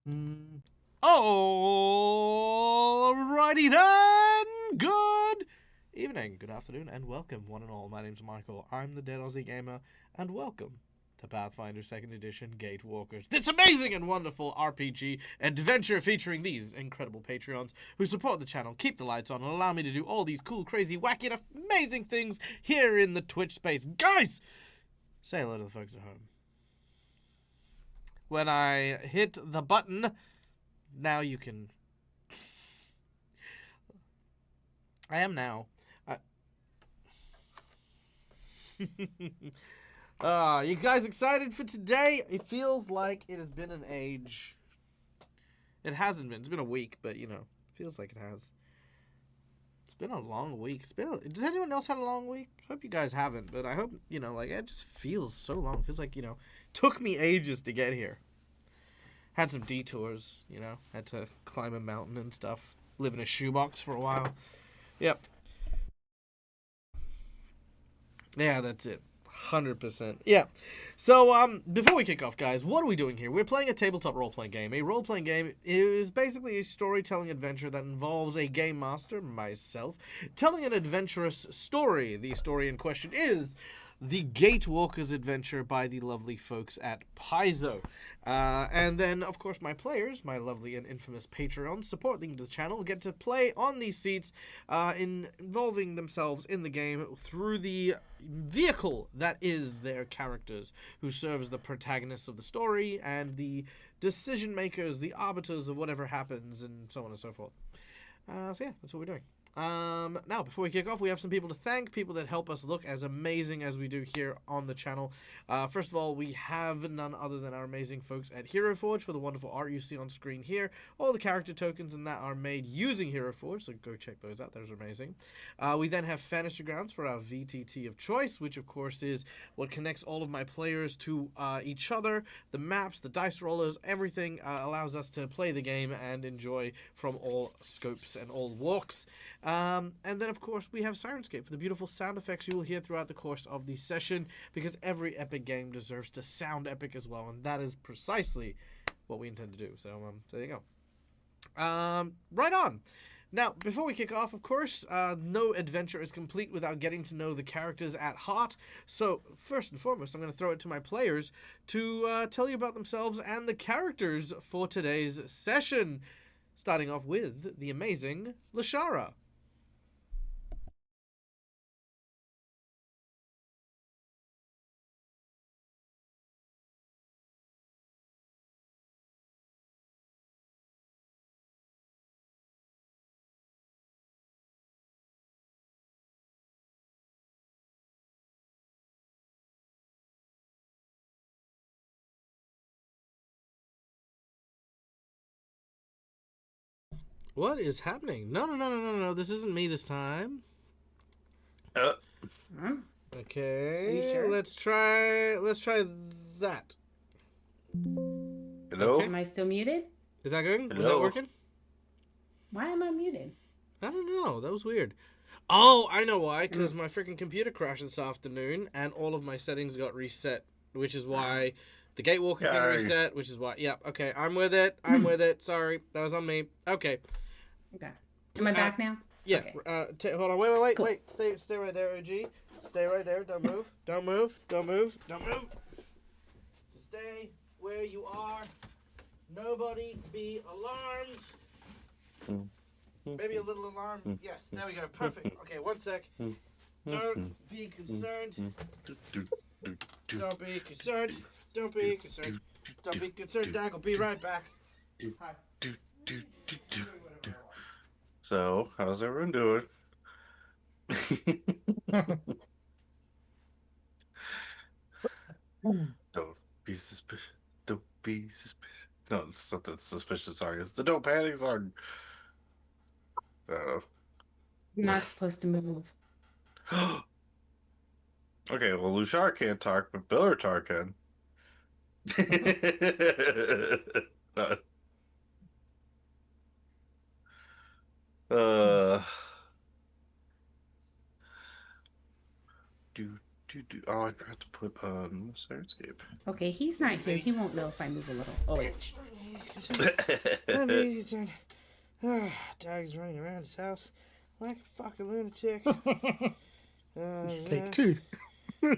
Alrighty then! Good evening, good afternoon, and welcome, one and all. My name's Michael. I'm the Dead Aussie Gamer, and welcome to Pathfinder 2nd Edition Gatewalkers. This amazing and wonderful RPG adventure featuring these incredible Patreons who support the channel, keep the lights on, and allow me to do all these cool, crazy, wacky, and amazing things here in the Twitch space. Guys! Say hello to the folks at home. When I hit the button, now you can... I am now. You guys excited for today? It feels like it has been an age. It hasn't been. It's been a week, but, you know, it feels like it has. It's been a long week. Does anyone else have a long week? I hope you guys haven't, but I hope, you know, like, it just feels so long. It feels like, you know, took me ages to get here. Had some detours, you know. Had to climb a mountain and stuff. Live in a shoebox for a while. Yep. Yeah, that's it. 100%. Yeah. So, before we kick off, guys, what are we doing here? We're playing a tabletop role-playing game. A role-playing game is basically a storytelling adventure that involves a game master, myself, telling an adventurous story. The story in question is The Gatewalkers Adventure by the lovely folks at Paizo. And then, of course, my players, my lovely and infamous Patreons, supporting the channel, get to play on these seats, involving themselves in the game through the vehicle that is their characters, who serve as the protagonists of the story and the decision makers, the arbiters of whatever happens, and so on and so forth. So yeah, that's what we're doing. Now, before we kick off, we have some people to thank, people that help us look as amazing as we do here on the channel. First of all, we have none other than our amazing folks at Hero Forge for the wonderful art you see on screen here. All the character tokens and that are made using Hero Forge, so go check those out. Those are amazing. We then have Fantasy Grounds for our VTT of choice, which of course is what connects all of my players to each other. The maps, the dice rollers, everything allows us to play the game and enjoy from all scopes and all walks. And then, of course, we have Sirenscape for the beautiful sound effects you will hear throughout the course of the session, because every epic game deserves to sound epic as well, and that is precisely what we intend to do. So there you go. Right on. Now, before we kick off, of course, no adventure is complete without getting to know the characters at heart. So, first and foremost, I'm going to throw it to my players to tell you about themselves and the characters for today's session. Starting off with the amazing Lashara. What is happening? No. This isn't me this time. Okay. Sure? Let's try that. Hello? Okay. Am I still muted? Is that good? Was that Hello? working? Why am I muted? I don't know. That was weird. Oh, I know why. Because my freaking computer crashed this afternoon, and all of my settings got reset, which is why the Gatewalker thing Sorry. reset, which is why... Yep, okay. I'm with it. I'm with it. Sorry. That was on me. Okay. Okay. Am I back now? Yeah. Okay. Hold on. Wait. Cool. Wait. Stay right there, OG. Stay right there. Don't move. Don't move. Just stay where you are. Nobody be alarmed. Maybe a little alarm. Yes, there we go. Perfect. Okay, one sec. Don't be concerned. Don't be concerned. Don't be concerned. Don't be concerned, Dag. I'll be right back. Hi. So, how's everyone doing? Don't be suspicious. Don't be suspicious. No, it's not the suspicious song. It's the Don't Panic song. I don't You're not supposed to move. know. Okay, well, Lushar can't talk, but Billertar can. uh, do Oh, I forgot to put on Sirenscape. Okay, he's not here. He won't know if I move a little. Oh, wait. Dog's running around his house like a fucking lunatic. Take two. Oh,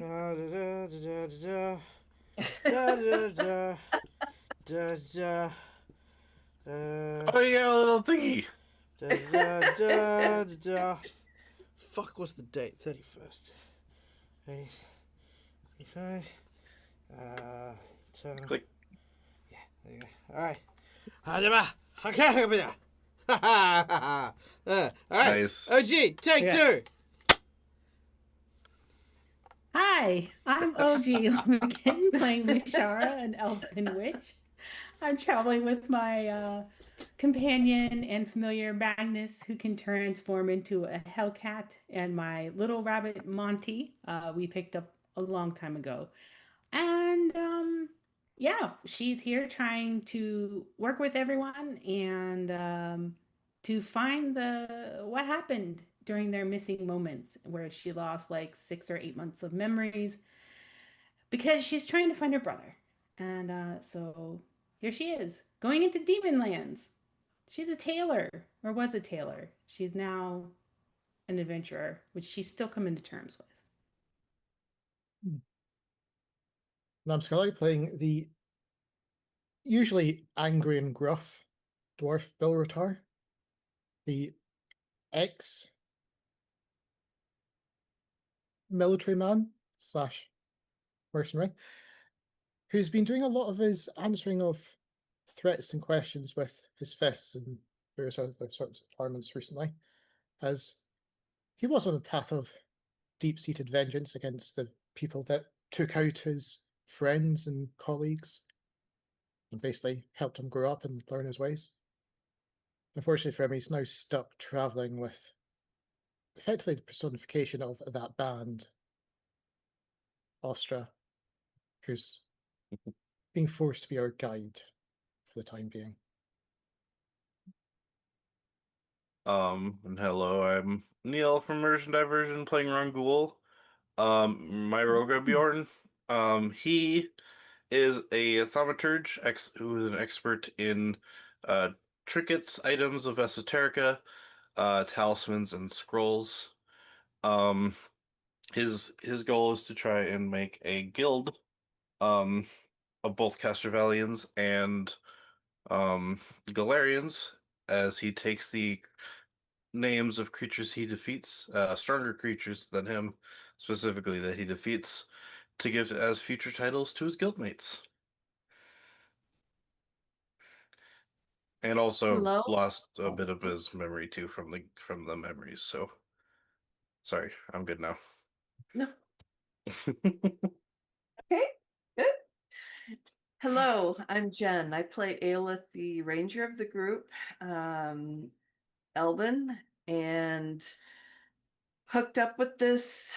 you got a little thingy. Fuck, what's the date? 31st. Okay. Click. Yeah, there you go. Alright. Okay. Alright. Nice. OG, take Yeah. two. Hi, I'm OG Lumikin playing Mishara, an elven witch. I'm traveling with my companion and familiar Magnus, who can transform into a Hellcat, and my little rabbit Monty, we picked up a long time ago. And yeah, she's here trying to work with everyone and to find the what happened during their missing moments, where she lost like 6 or 8 months of memories because she's trying to find her brother. And so here she is going into demon lands. She's a tailor, or was a tailor. She's now an adventurer, which she's still coming to terms with. And I'm Scully playing the usually angry and gruff dwarf Bill Rotar, the ex military man / mercenary, who's been doing a lot of his answering of threats and questions with his fists and various other sorts of armaments recently, as he was on a path of deep-seated vengeance against the people that took out his friends and colleagues and basically helped him grow up and learn his ways. Unfortunately for him, he's now stuck traveling with effectively the personification of that band, Ostra, who's being forced to be our guide for the time being. And hello, I'm Neil from Immersion Diversion playing Rangul. My Roga Bjorn. He is a thaumaturge who is an expert in trinkets, items of esoterica, talismans, and scrolls. His goal is to try and make a guild of both Castrovallians and Galarians, as he takes the names of creatures he defeats, stronger creatures than him, specifically that he defeats, to give as future titles to his guildmates. And also Hello? lost a bit of his memory too from the memories. So sorry, I'm good now. No. Okay, good. Hello, I'm Jen. I play Aelith, the ranger of the group, Elvin, and hooked up with this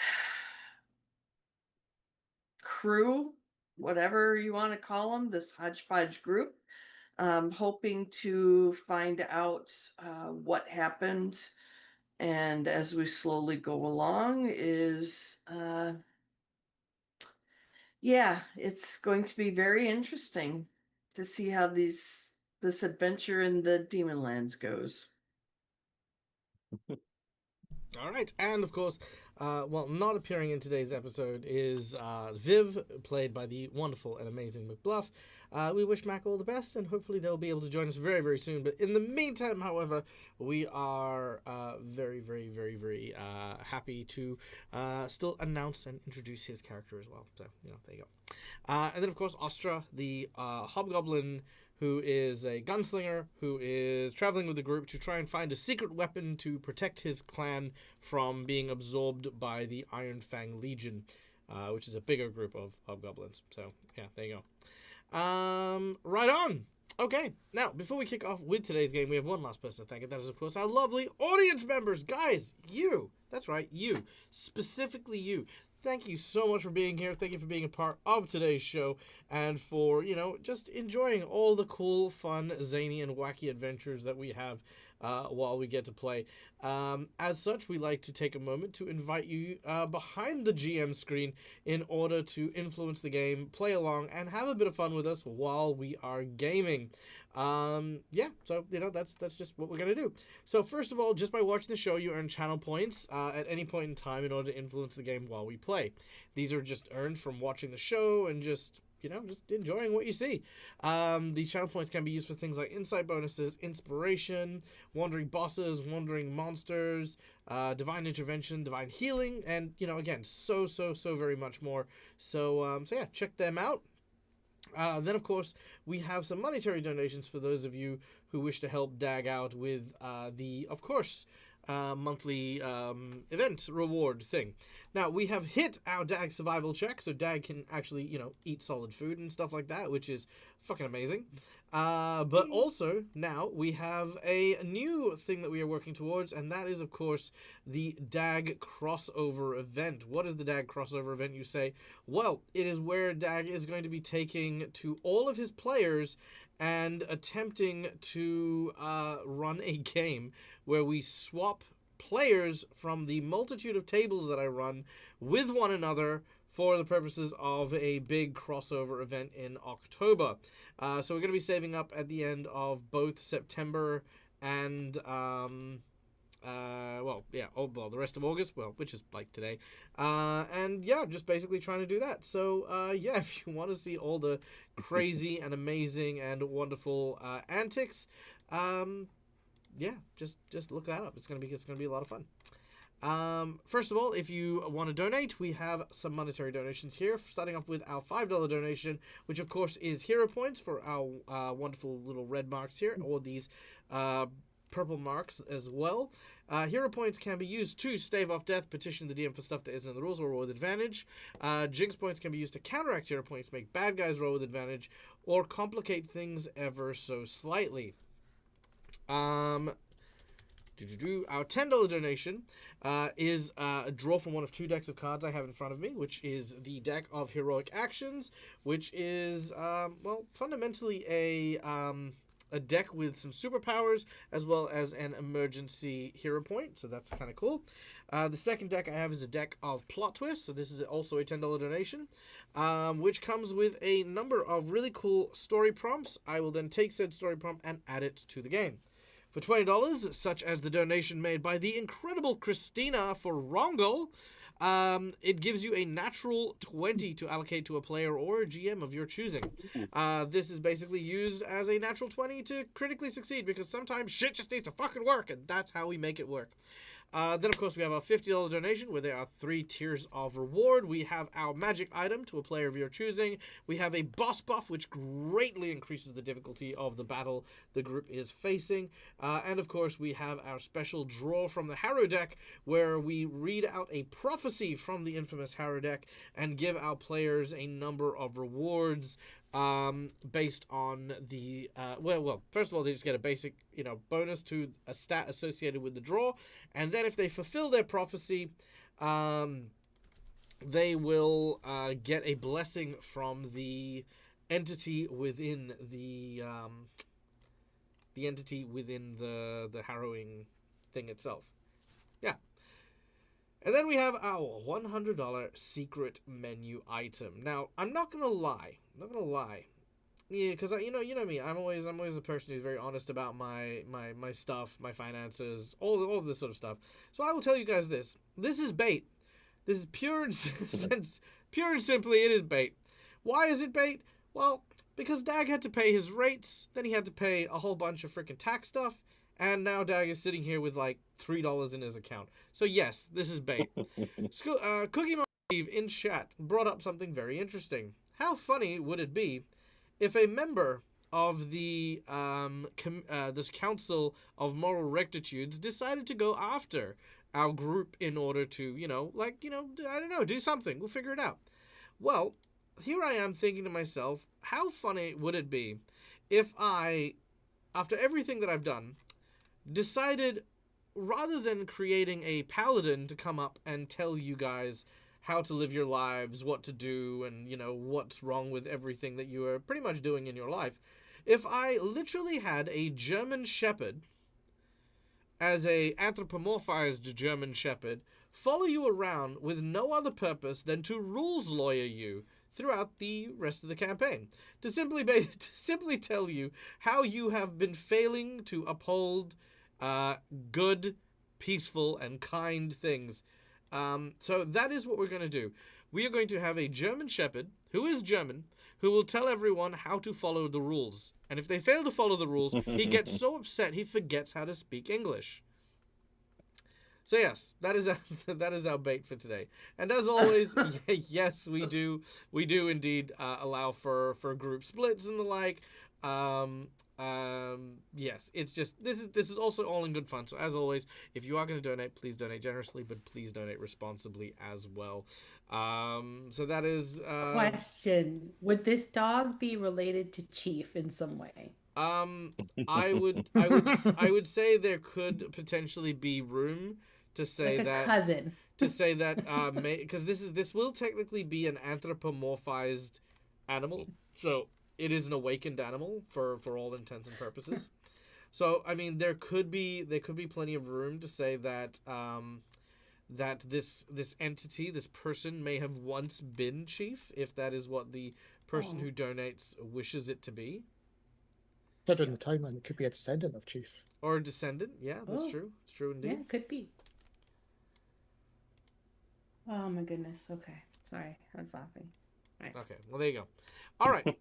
crew, whatever you want to call them, this hodgepodge group, hoping to find out what happened. And as we slowly go along is yeah, it's going to be very interesting to see how this adventure in the Demon Lands goes. All right, and of course, well, not appearing in today's episode is Viv, played by the wonderful and amazing McBluff. We wish Mac all the best, and hopefully they'll be able to join us very, very soon. But in the meantime, however, we are very, very, very, very happy to still announce and introduce his character as well. So, there you go. And then, of course, Ostra, the hobgoblin, who is a gunslinger, who is traveling with the group to try and find a secret weapon to protect his clan from being absorbed by the Iron Fang Legion, which is a bigger group of hobgoblins. So, yeah, there you go. Right on! Okay, now, before we kick off with today's game, we have one last person to thank, and that is, of course, our lovely audience members. Guys, you! That's right, you. Specifically you. Thank you so much for being here. Thank you for being a part of today's show and for, just enjoying all the cool, fun, zany, and wacky adventures that we have while we get to play. As such, we like to take a moment to invite you behind the GM screen in order to influence the game, play along, and have a bit of fun with us while we are gaming. Yeah, so, that's just what we're going to do. So, first of all, just by watching the show, you earn channel points at any point in time in order to influence the game while we play. These are just earned from watching the show and just enjoying what you see. The channel points can be used for things like insight bonuses, inspiration, wandering bosses, wandering monsters, divine intervention, divine healing, and, again, so very much more. So yeah, check them out. Then, of course, we have some monetary donations for those of you who wish to help DAG out with the, of course, monthly event reward thing. Now, we have hit our DAG survival check, so DAG can actually, eat solid food and stuff like that, which is fucking amazing. But also, now, we have a new thing that we are working towards, and that is, of course, the DAG crossover event. What is the DAG crossover event, you say? Well, it is where DAG is going to be taking to all of his players and attempting to run a game where we swap players from the multitude of tables that I run with one another for the purposes of a big crossover event in October. So we're going to be saving up at the end of both September and the rest of August, which is like today. And yeah, just basically trying to do that. So yeah, if you want to see all the crazy and amazing and wonderful antics, yeah, just look that up. It's gonna be a lot of fun. First of all, if you want to donate, we have some monetary donations here, starting off with our $5 donation, which of course is hero points for our wonderful little red marks here, or these purple marks as well. Hero points can be used to stave off death, petition the DM for stuff that isn't in the rules, or roll with advantage. Jinx points can be used to counteract hero points, make bad guys roll with advantage, or complicate things ever so slightly. Our $10 donation is a draw from one of two decks of cards I have in front of me, which is the deck of Heroic Actions, which is, fundamentally a deck with some superpowers, as well as an emergency hero point, so that's kind of cool. The second deck I have is a deck of Plot Twist, so this is also a $10 donation, which comes with a number of really cool story prompts. I will then take said story prompt and add it to the game. For $20, such as the donation made by the incredible Christina for Rongo, it gives you a natural 20 to allocate to a player or a GM of your choosing. This is basically used as a natural 20 to critically succeed, because sometimes shit just needs to fucking work, and that's how we make it work. Then, of course, we have a $50 donation where there are 3 tiers of reward. We have our magic item to a player of your choosing. We have a boss buff, which greatly increases the difficulty of the battle the group is facing. And, of course, we have our special draw from the Harrow deck, where we read out a prophecy from the infamous Harrow deck and give our players a number of rewards based on the first of all, they just get a basic bonus to a stat associated with the draw, and then if they fulfill their prophecy, they will get a blessing from the entity within the harrowing thing itself. Yeah. And then we have our $100 secret menu item. Now, I'm not gonna lie. Yeah, because you know me. I'm always a person who's very honest about my stuff, my finances, all of this sort of stuff. So I will tell you guys this. This is bait. This is pure and simply, it is bait. Why is it bait? Well, because Dag had to pay his rates, then he had to pay a whole bunch of freaking tax stuff. And now Dag is sitting here with like $3 in his account. So yes, this is bait. Cookie Monster Steve in chat brought up something very interesting. How funny would it be if a member of the this Council of Moral Rectitudes decided to go after our group in order to, I don't know, do something. We'll figure it out. Well, here I am thinking to myself, how funny would it be if I, after everything that I've done, decided, rather than creating a paladin to come up and tell you guys how to live your lives, what to do, and, what's wrong with everything that you are pretty much doing in your life, if I literally had a German Shepherd as a anthropomorphized German Shepherd, follow you around with no other purpose than to rules lawyer you throughout the rest of the campaign, to simply tell you how you have been failing to uphold good, peaceful, and kind things. So that is what we're going to do. We are going to have a German Shepherd, who is German, who will tell everyone how to follow the rules. And if they fail to follow the rules, he gets so upset he forgets how to speak English. So yes, that is our bait for today. And as always, yes, we do indeed allow for group splits and the like. Yes, it's just this is also all in good fun. So as always, if you are going to donate, please donate generously, but please donate responsibly as well. So that is Question: would this dog be related to Chief in some way? I would say there could potentially be room to say Like a that cousin. to say that because this will technically be an anthropomorphized animal, so it is an awakened animal for all intents and purposes. So I mean there could be plenty of room to say that that this entity, this person, may have once been Chief, if that is what the person who donates wishes it to be. Considering the timeline, it could be a descendant of Chief. Or a descendant, yeah, that's true. It's true indeed. Yeah, could be. Oh my goodness. Okay. Sorry, I was laughing. Right. Okay, well there you go. All right.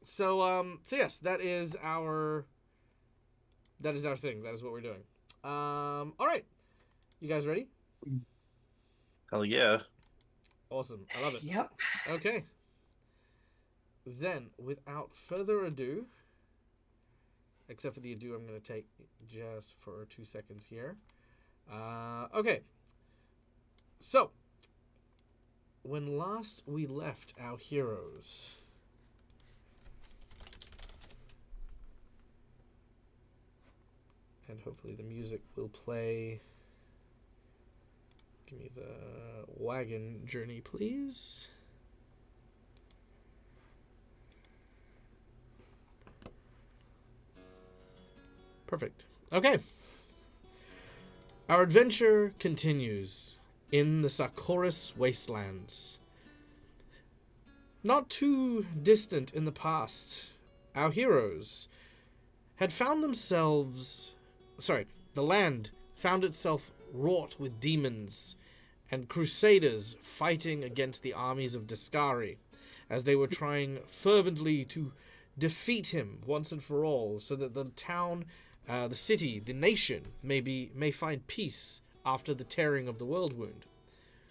So yes, that is our thing. That is what we're doing. All right. You guys ready? Hell yeah. Awesome. I love it. Yep. Okay. Then, without further ado, except for the ado I'm going to take just for 2 seconds here. Okay. So, when last we left our heroes, and hopefully the music will play. Give me the wagon journey, please. Perfect. Okay. Our adventure continues in the Sarkoris wastelands. Not too distant in the past, our heroes had found themselves... the land found itself wrought with demons and crusaders fighting against the armies of Discari as they were trying fervently to defeat him once and for all, so that the town, the city, the nation may find peace after the tearing of the world wound.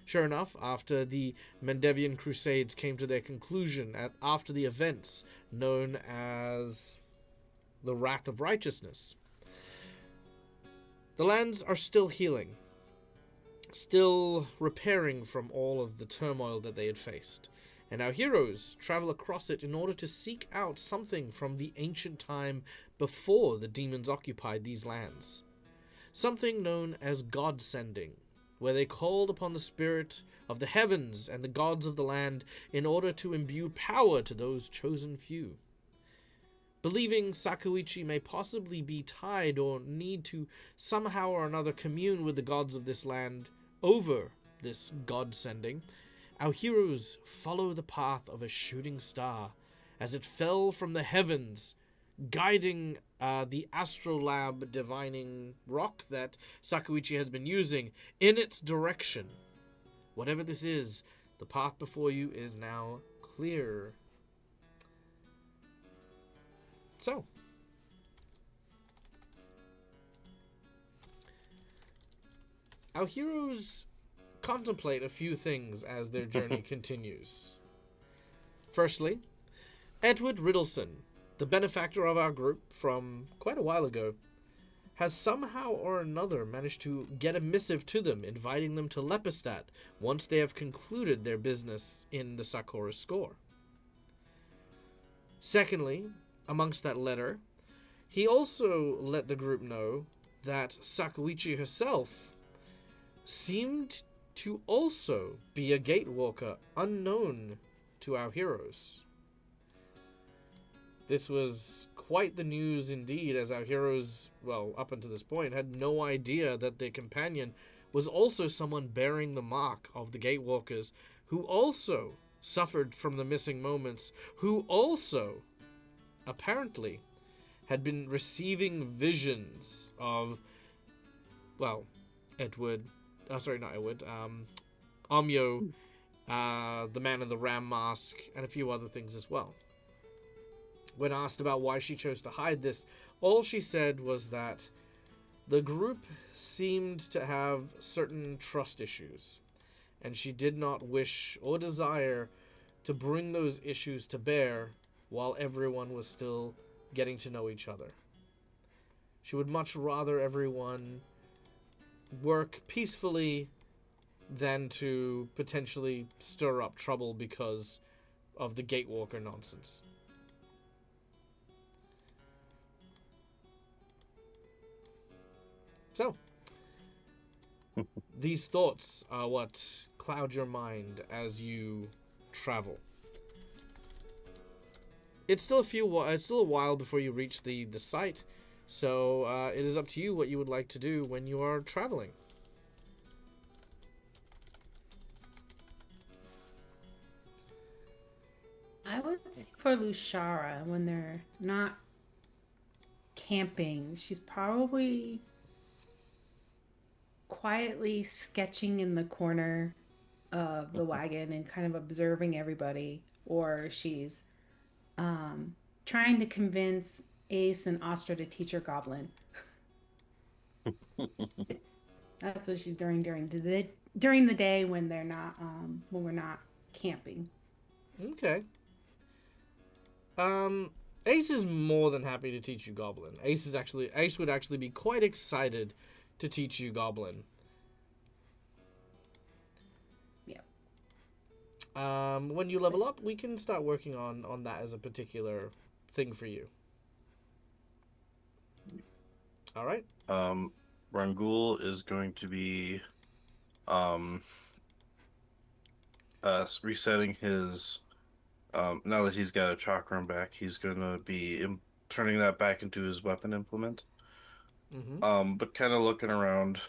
Sure enough, after the Mendevian Crusades came to their conclusion after the events known as the Wrath of Righteousness, the lands are still healing, still repairing from all of the turmoil that they had faced, and our heroes travel across it in order to seek out something from the ancient time before the demons occupied these lands. Something known as God-sending, where they called upon the spirit of the heavens and the gods of the land in order to imbue power to those chosen few. Believing Sakuichi may possibly be tied or need to somehow or another commune with the gods of this land over this God-sending, our heroes follow the path of a shooting star as it fell from the heavens, guiding the astrolabe divining rock that Sakuichi has been using in its direction. Whatever this is, the path before you is now clear. So, our heroes contemplate a few things as their journey continues. Firstly, Edward Riddleson, the benefactor of our group from quite a while ago, has somehow or another managed to get a missive to them inviting them to Lepidstadt once they have concluded their business in the Sakura score. Secondly, amongst that letter, he also let the group know that Sakuichi herself seemed to also be a Gatewalker unknown to our heroes. This was quite the news indeed, as our heroes, well, up until this point, had no idea that their companion was also someone bearing the mark of the Gatewalkers, who also suffered from the missing moments, who also, apparently, had been receiving visions of, well, Amyo, the man in the ram mask, and a few other things as well. When asked about why she chose to hide this, all she said was that the group seemed to have certain trust issues, and she did not wish or desire to bring those issues to bear while everyone was still getting to know each other. She would much rather everyone work peacefully than to potentially stir up trouble because of the Gatewalker nonsense. So, these thoughts are what cloud your mind as you travel. It's still a while before you reach the site, so it is up to you what you would like to do when you are traveling. I would say for Lushara, when they're not camping, she's probably quietly sketching in the corner of the wagon and kind of observing everybody, or she's trying to convince Ace and Astra to teach her Goblin. That's what she's doing during the day when they're not when we're not camping. Okay. Ace is more than happy to teach you Goblin. Ace would actually be quite excited to teach you Goblin. Yeah. When you level up, we can start working on that as a particular thing for you. All right. Rangul is going to be resetting his now that he's got a chakram back, he's gonna be turning that back into his weapon implement. Mm-hmm. But kind of looking around,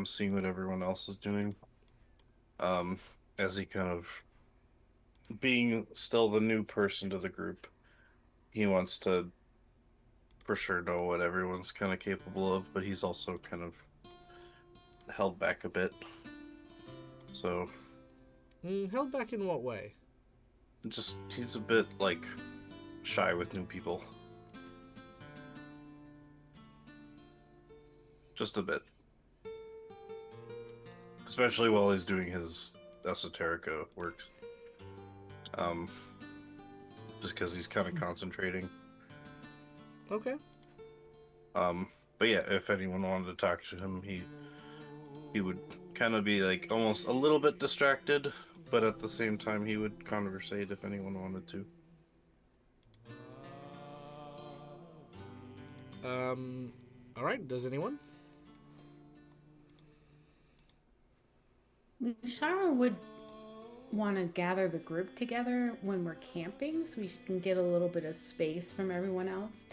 seeing what everyone else is doing. As he kind of being still the new person to the group, he wants to for sure know what everyone's kind of capable of, but he's also kind of held back a bit. So Held back in what way? just he's a bit like shy with new people. Just a bit. Especially while he's doing his esoterica works. Just because he's kind of concentrating. Okay. But yeah, if anyone wanted to talk to him, he would kind of be like almost a little bit distracted, but at the same time he would conversate if anyone wanted to. All right. Does anyone? Lushara would want to gather the group together when we're camping so we can get a little bit of space from everyone else.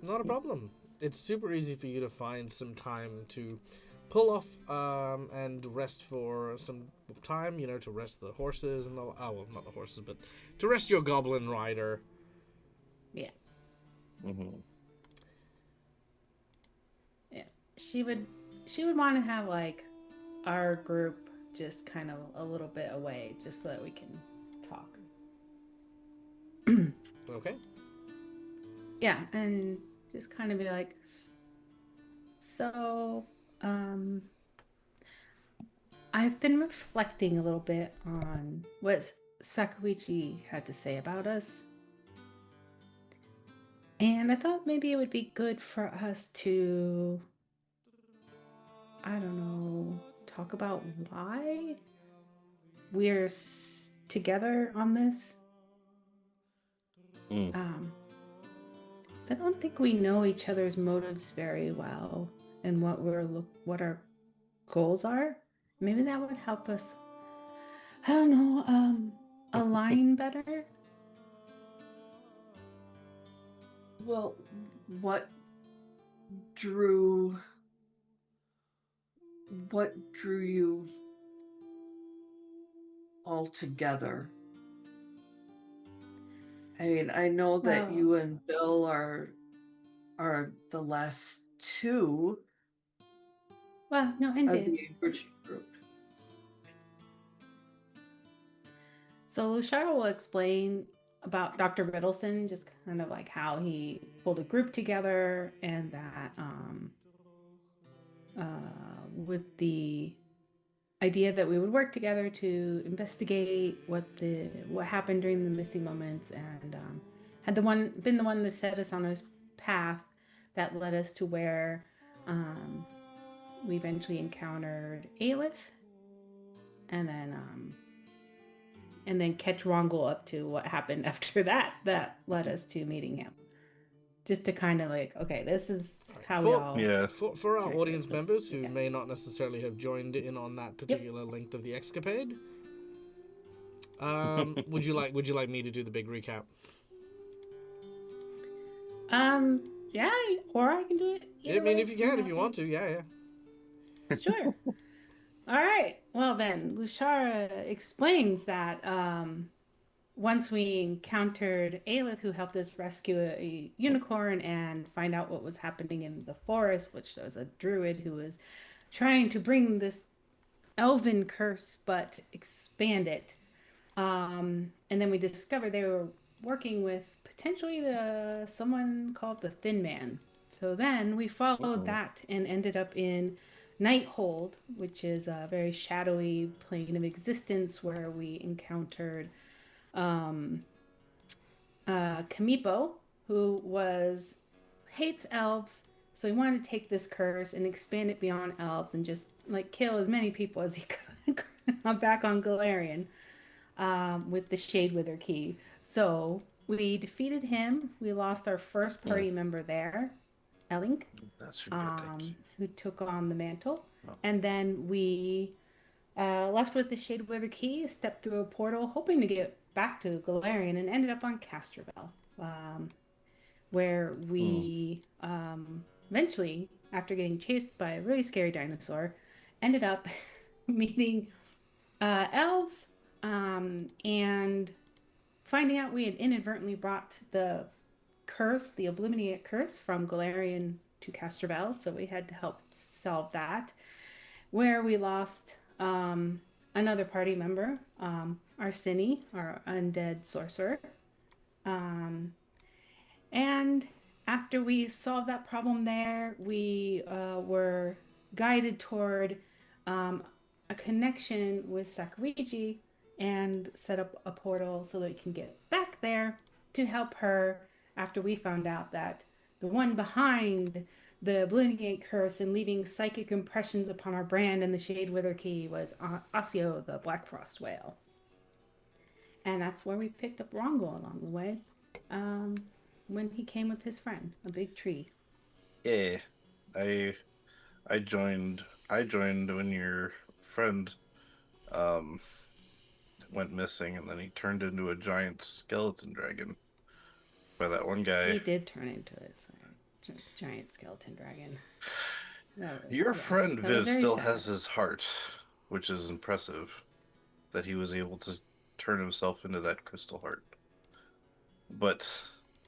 Not a problem. It's super easy for you to find some time to pull off and rest for some time, to rest the horses and not the horses, but to rest your goblin rider. Yeah. Mm-hmm. Yeah. She would want to have like our group just kind of a little bit away just so that we can talk. Okay. Yeah, and just kind of be like, so, I've been reflecting a little bit on what Sakuichi had to say about us. And I thought maybe it would be good for us to, I don't know, talk about why we're together on this. I don't think we know each other's motives very well and what our goals are. Maybe that would help us, I don't know, align better. Well, what drew you all together? I mean, I know that Well, you and Bill are the last two no, and of Dave. the original group. So Lushara will explain about Dr. Riddleson, just kind of like how he pulled a group together, and that with the idea that we would work together to investigate what happened during the missing moments, and had been the one that set us on his path that led us to where we eventually encountered Aelith, and then catch Rongul up to what happened after that led us to meeting him. Just to kind of like, okay, this is how we all. Yeah. For our Okay, audience okay. members who Yeah. may not necessarily have joined in on that particular length of the escapade, would you like me to do the big recap? Yeah, or I can do it. I either mean, way. if you can, if you want to, yeah. Sure. All right. Well, then, Lushara explains that once we encountered Aelith, who helped us rescue a unicorn and find out what was happening in the forest, which was a druid who was trying to bring this elven curse but expand it. And then we discovered they were working with potentially someone called the Thin Man. So then we followed that and ended up in Nighthold, which is a very shadowy plane of existence where we encountered Kamipo, who hates elves. So he wanted to take this curse and expand it beyond elves and just like kill as many people as he could back on Galarian with the Shade Wither key. So we defeated him. We lost our first party member there, Elink, That's your good, thank you. who took on the mantle. And then we left with the Shade Wither key, stepped through a portal, hoping to get back to Galarian, and ended up on Castrovel, where we eventually, after getting chased by a really scary dinosaur, ended up meeting elves and finding out we had inadvertently brought the curse, the Oblimiate curse, from Galarian to Castrovel, so we had to help solve that. Where we lost another party member, Arsini, our undead sorcerer. And after we solved that problem there, we were guided toward a connection with Sakuichi and set up a portal so that we can get back there to help her after we found out that the one behind the Bloomgate curse and leaving psychic impressions upon our brand and the Shade Wither key was Osseo, the Black Frost whale. And that's where we picked up Rongo along the way when he came with his friend, a big tree. Yeah, I joined when your friend went missing, and then he turned into a giant skeleton dragon by that one guy. He did turn into a giant skeleton dragon. Your friend Viv still sad. has his heart, which is impressive that he was able to turn himself into that crystal heart. But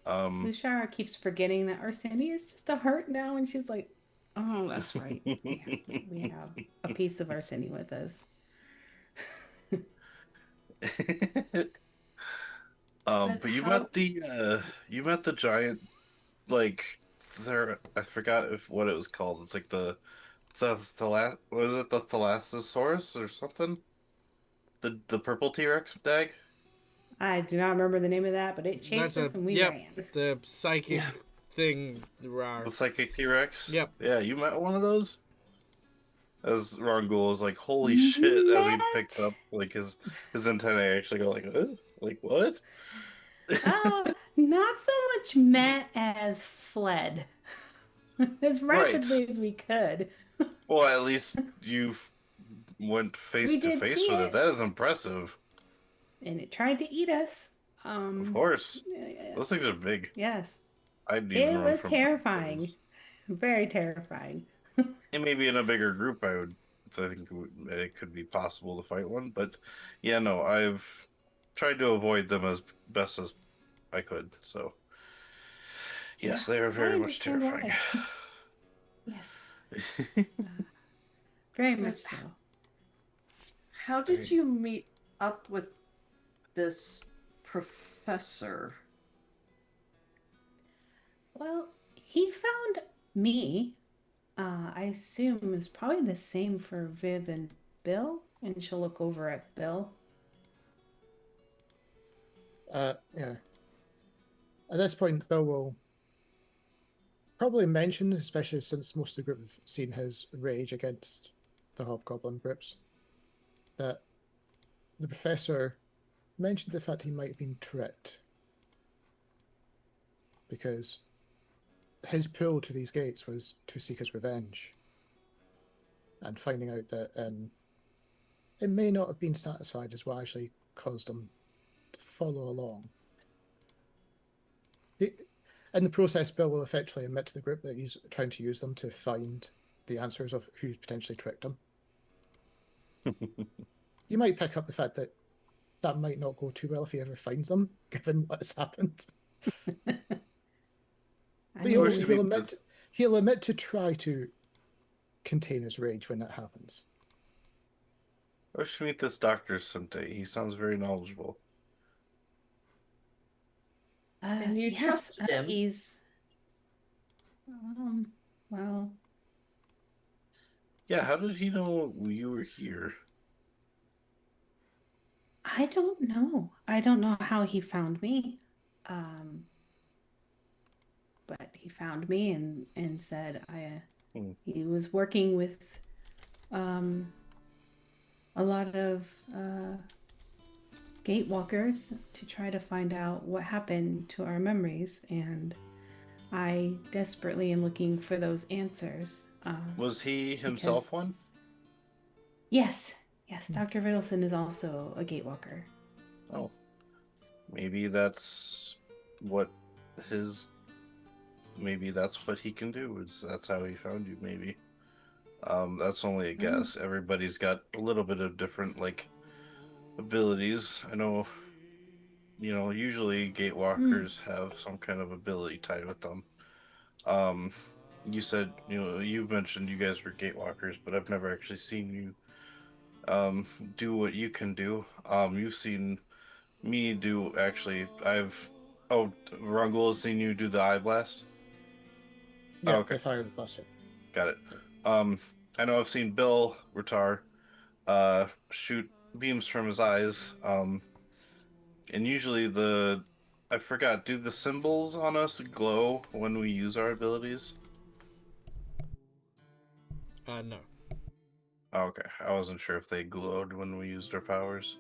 Lushara keeps forgetting that Arsini is just a heart now, and she's like, "Oh, that's right. We have a piece of Arsini with us." But you met the giant, like, there. I forgot what it was called. It's like the was it the Thalassosaurus or something? The purple T-Rex dag. I do not remember the name of that, but it chased us and we ran. The psychic thing. The psychic T-Rex. Yep. Yeah, you met one of those. As Rongul was like, "Holy shit!" As he picked up, like his antennae actually go like, like what? Not so much met as fled as rapidly as we could. Well, at least you went face to face with it. That is impressive. And it tried to eat us. Of course. Those things are big. Yes. I'd even It run was from terrifying. Very terrifying. and maybe in a bigger group, I think it could be possible to fight one. But yeah, no, I've tried to avoid them as best as I could. So yes, Yeah, they are I very much understand terrifying. why. Yes, very much so. How did you meet up with this professor? Well, he found me. I assume it's probably the same for Viv and Bill, and she'll look over at Bill. Yeah. At this point, Bill will probably mention, especially since most of the group have seen his rage against the Hobgoblin groups, that the professor mentioned the fact he might have been tricked because his pull to these gates was to seek his revenge, and finding out that it may not have been satisfied is what actually caused him to follow along. In the process, Bill will effectively admit to the group that he's trying to use them to find the answers of who potentially tricked him. You might pick up the fact that that might not go too well if he ever finds them, given what's happened. I But mean, he'll admit to try to contain his rage when that happens. I should meet this doctor someday. He sounds very knowledgeable. And you yes, trusted him. he's well, Yeah, how did he know you were here? I don't know. I don't know how he found me. But he found me and said he was working with a lot of Gatewalkers to try to find out what happened to our memories, and I desperately am looking for those answers. Was he himself because- one? Yes, Dr. Riddleson is also a Gatewalker. Oh, maybe that's what his. Maybe that's what he can do. That's how he found you. Maybe. That's only a guess. Everybody's got a little bit of different abilities. I know. Usually Gatewalkers have some kind of ability tied with them. You said you've mentioned you guys were Gatewalkers, but I've never actually seen you do what you can do. You've seen me do actually. Rangul has seen you do the eye blast. Yeah, Okay, the fire blaster. got it. I know I've seen Bill Ratar shoot beams from his eyes. And usually I forgot, do the symbols on us glow when we use our abilities? No. Oh, okay, I wasn't sure if they glowed when we used our powers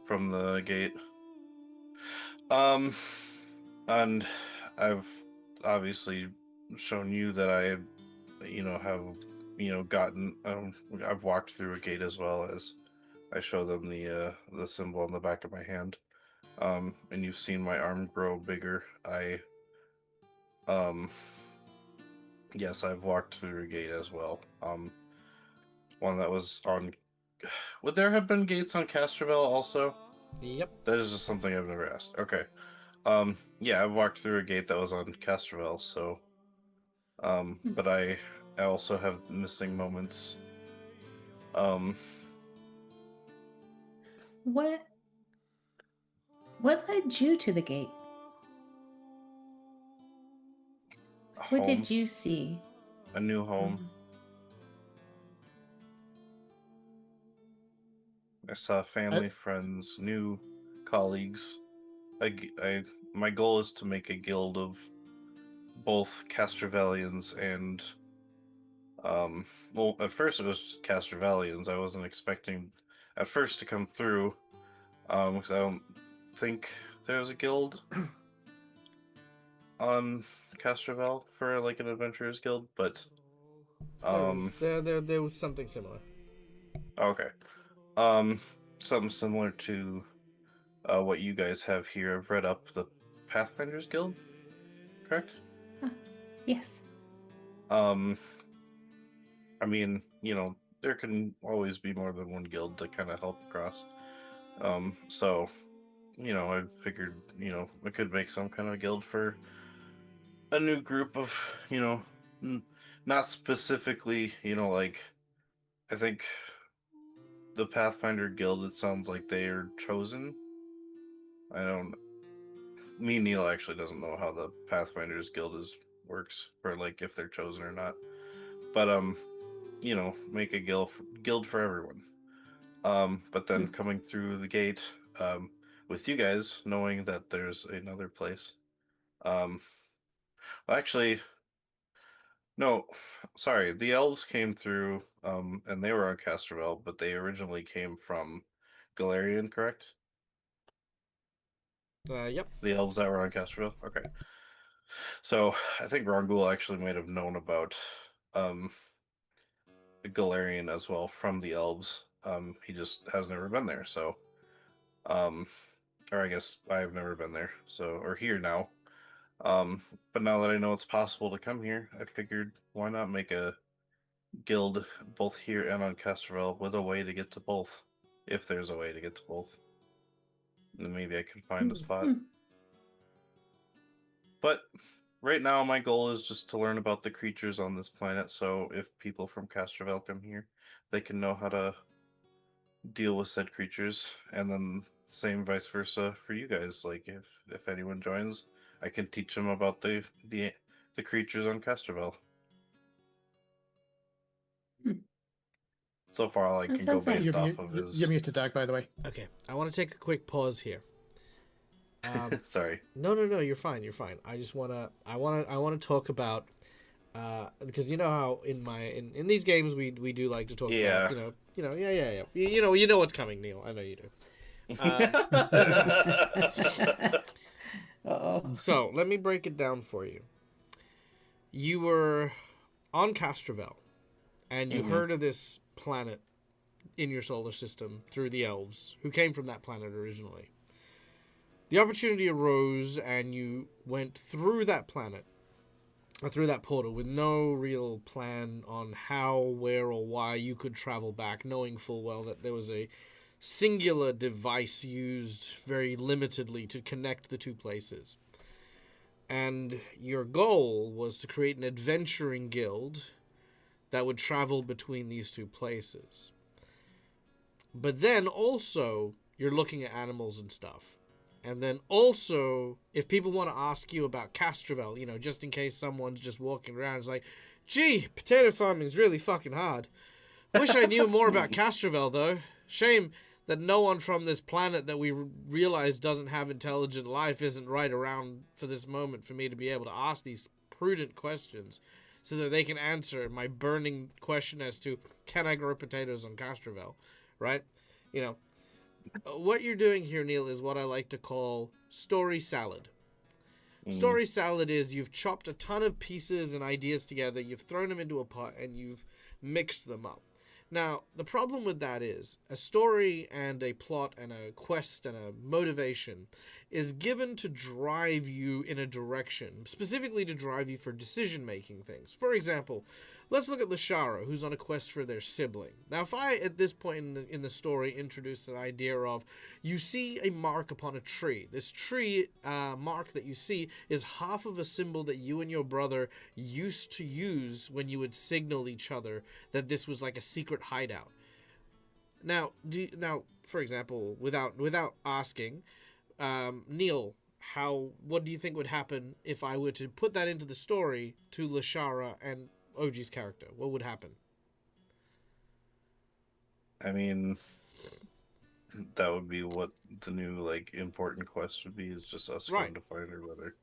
from the gate. And I've obviously shown you that I, have, gotten. I've walked through a gate as well as I show them the symbol on the back of my hand. And you've seen my arm grow bigger. Yes, I've walked through a gate as well. One that was on. Would there have been gates on Castrovel also? Yep. That is just something I've never asked. Okay. Yeah, I've walked through a gate that was on Castrovel, so. But I also have missing moments. What led you to the gate? What Home, did you see? a new home. I saw family, friends, new colleagues. My goal is to make a guild of both Castrovalians and well, at first it was Castrovalians. I wasn't expecting at first to come through because I don't think there's a guild on Castrovel for an adventurers guild, but There was something similar. okay. Something similar to what you guys have here. I've read up the Pathfinders Guild, correct? Yes. I mean, there can always be more than one guild to kind of help across. So, I figured, we could make some kind of guild for a new group of, not specifically, like, I think the Pathfinder Guild, it sounds like they are chosen. Me and Neil actually doesn't know how the Pathfinders Guild works for, like, if they're chosen or not. But, make a guild for everyone. But then coming through the gate, with you guys, knowing that there's another place. Well, actually, no, sorry, the elves came through, and they were on Castrovel, but they originally came from Galarian, correct? Yep. The elves that were on Castrovel? Okay. So, I think Rongul actually might have known about, Galarian as well from the elves. He just has never been there, so, or I guess I've never been there, so, or here now. But now that I know it's possible to come here, I figured why not make a guild both here and on Castrovel with a way to get to both, if there's a way to get to both. Then maybe I can find a spot. But right now, my goal is just to learn about the creatures on this planet, so if people from Castrovel come here, they can know how to deal with said creatures, and then same vice versa for you guys. Like, if anyone joins, I can teach them about the creatures on Castrovel. So far, all I That can go sounds nice. based off of You're is. muted, Dag, by the way. Okay, I want to take a quick pause here. Sorry. No, you're fine. You're fine. I just I wanna talk about because you know how in these games we do like to talk Yeah. about yeah. You know what's coming, Neil. I know you do. Oh. So let me break it down for you. You were on Castrovel, and you heard of this planet in your solar system through the elves who came from that planet originally. The opportunity arose, and you went through that planet, or through that portal, with no real plan on how, where, or why you could travel back, knowing full well that there was a singular device used very limitedly to connect the two places. And your goal was to create an adventuring guild that would travel between these two places. But then also, you're looking at animals and stuff. And then also, if people want to ask you about Castrovel, just in case someone's just walking around, it's like, gee, potato farming is really fucking hard. Wish I knew more about Castrovel, though. Shame that no one from this planet that we realize doesn't have intelligent life isn't right around for this moment for me to be able to ask these prudent questions so that they can answer my burning question as to, can I grow potatoes on Castrovel, right? What you're doing here, Neil, is what I like to call story salad. Story salad is you've chopped a ton of pieces and ideas together, you've thrown them into a pot, and you've mixed them up. Now, the problem with that is a story and a plot and a quest and a motivation is given to drive you in a direction, specifically to drive you for decision-making things. For example, let's look at Lashara, who's on a quest for their sibling. Now, if I, at this point in the story, introduce an idea of, you see a mark upon a tree. This tree mark that you see is half of a symbol that you and your brother used to use when you would signal each other that this was like a secret hideout. Now, for example, without asking, Neil, what do you think would happen if I were to put that into the story to Lashara and OG's character? What would happen? I mean, that would be what the new important quest would be. Is just us going to find her brother.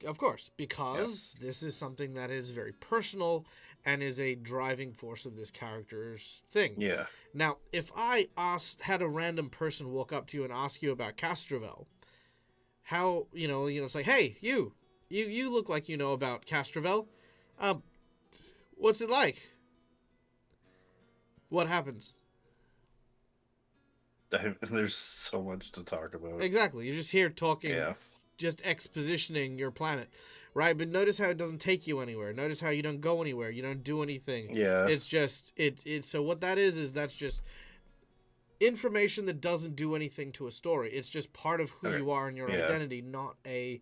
Of course, because this is something that is very personal and is a driving force of this character's thing. Yeah. Now, if I had a random person walk up to you and ask you about Castrovel, how it's like, hey, you look like you know about Castrovel. What's it like? What happens? There's so much to talk about. Exactly. You're just here talking. Yeah. just expositioning your planet, right? But notice how it doesn't take you anywhere. Notice how you don't go anywhere. You don't do anything. Yeah. It's just so what that is that's just information that doesn't do anything to a story. It's just part of who you are and your identity, not an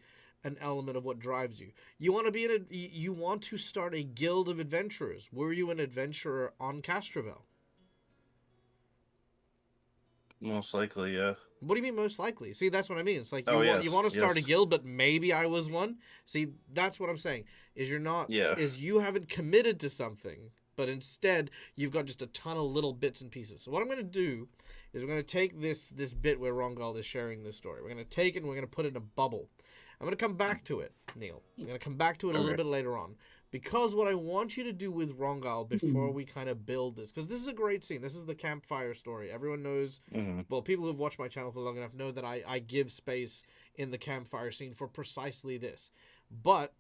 element of what drives you. You want to be you want to start a guild of adventurers. Were you an adventurer on Castrovel? Most likely, yeah. What do you mean most likely? See, that's what I mean. It's like you want to start a yes. guild, but maybe I was one. See, that's what I'm saying. Is you're not is you haven't committed to something, but instead you've got just a ton of little bits and pieces. So what I'm going to do is we're going to take this bit where Rongal is sharing this story. We're going to take it and we're going to put it in a bubble. I'm going to come back to it, Neil. I'm going to come back to it a little bit later on. Because what I want you to do with Rongal before we kind of build this, because this is a great scene. This is the campfire story. Everyone knows, well, people who've watched my channel for long enough know that I give space in the campfire scene for precisely this. But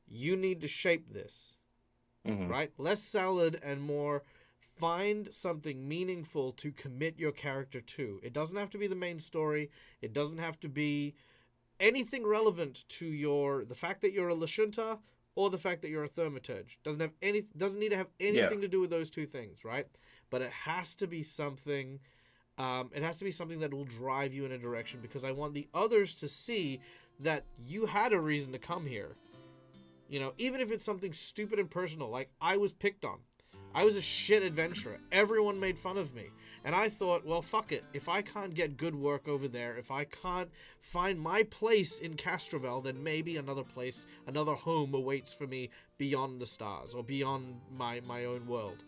you need to shape this, right? Less salad and more find something meaningful to commit your character to. It doesn't have to be the main story. It doesn't have to be anything relevant to the fact that you're a Lashunta or the fact that you're a Thaumaturge. Doesn't need to have anything to do with those two things, right? But it has to be something that will drive you in a direction, because I want the others to see that you had a reason to come here. You know, even if it's something stupid and personal, like I was picked on. I was a shit adventurer. Everyone made fun of me. And I thought, well, fuck it. If I can't get good work over there, if I can't find my place in Castrovel, then maybe another place, another home awaits for me beyond the stars or beyond my own world.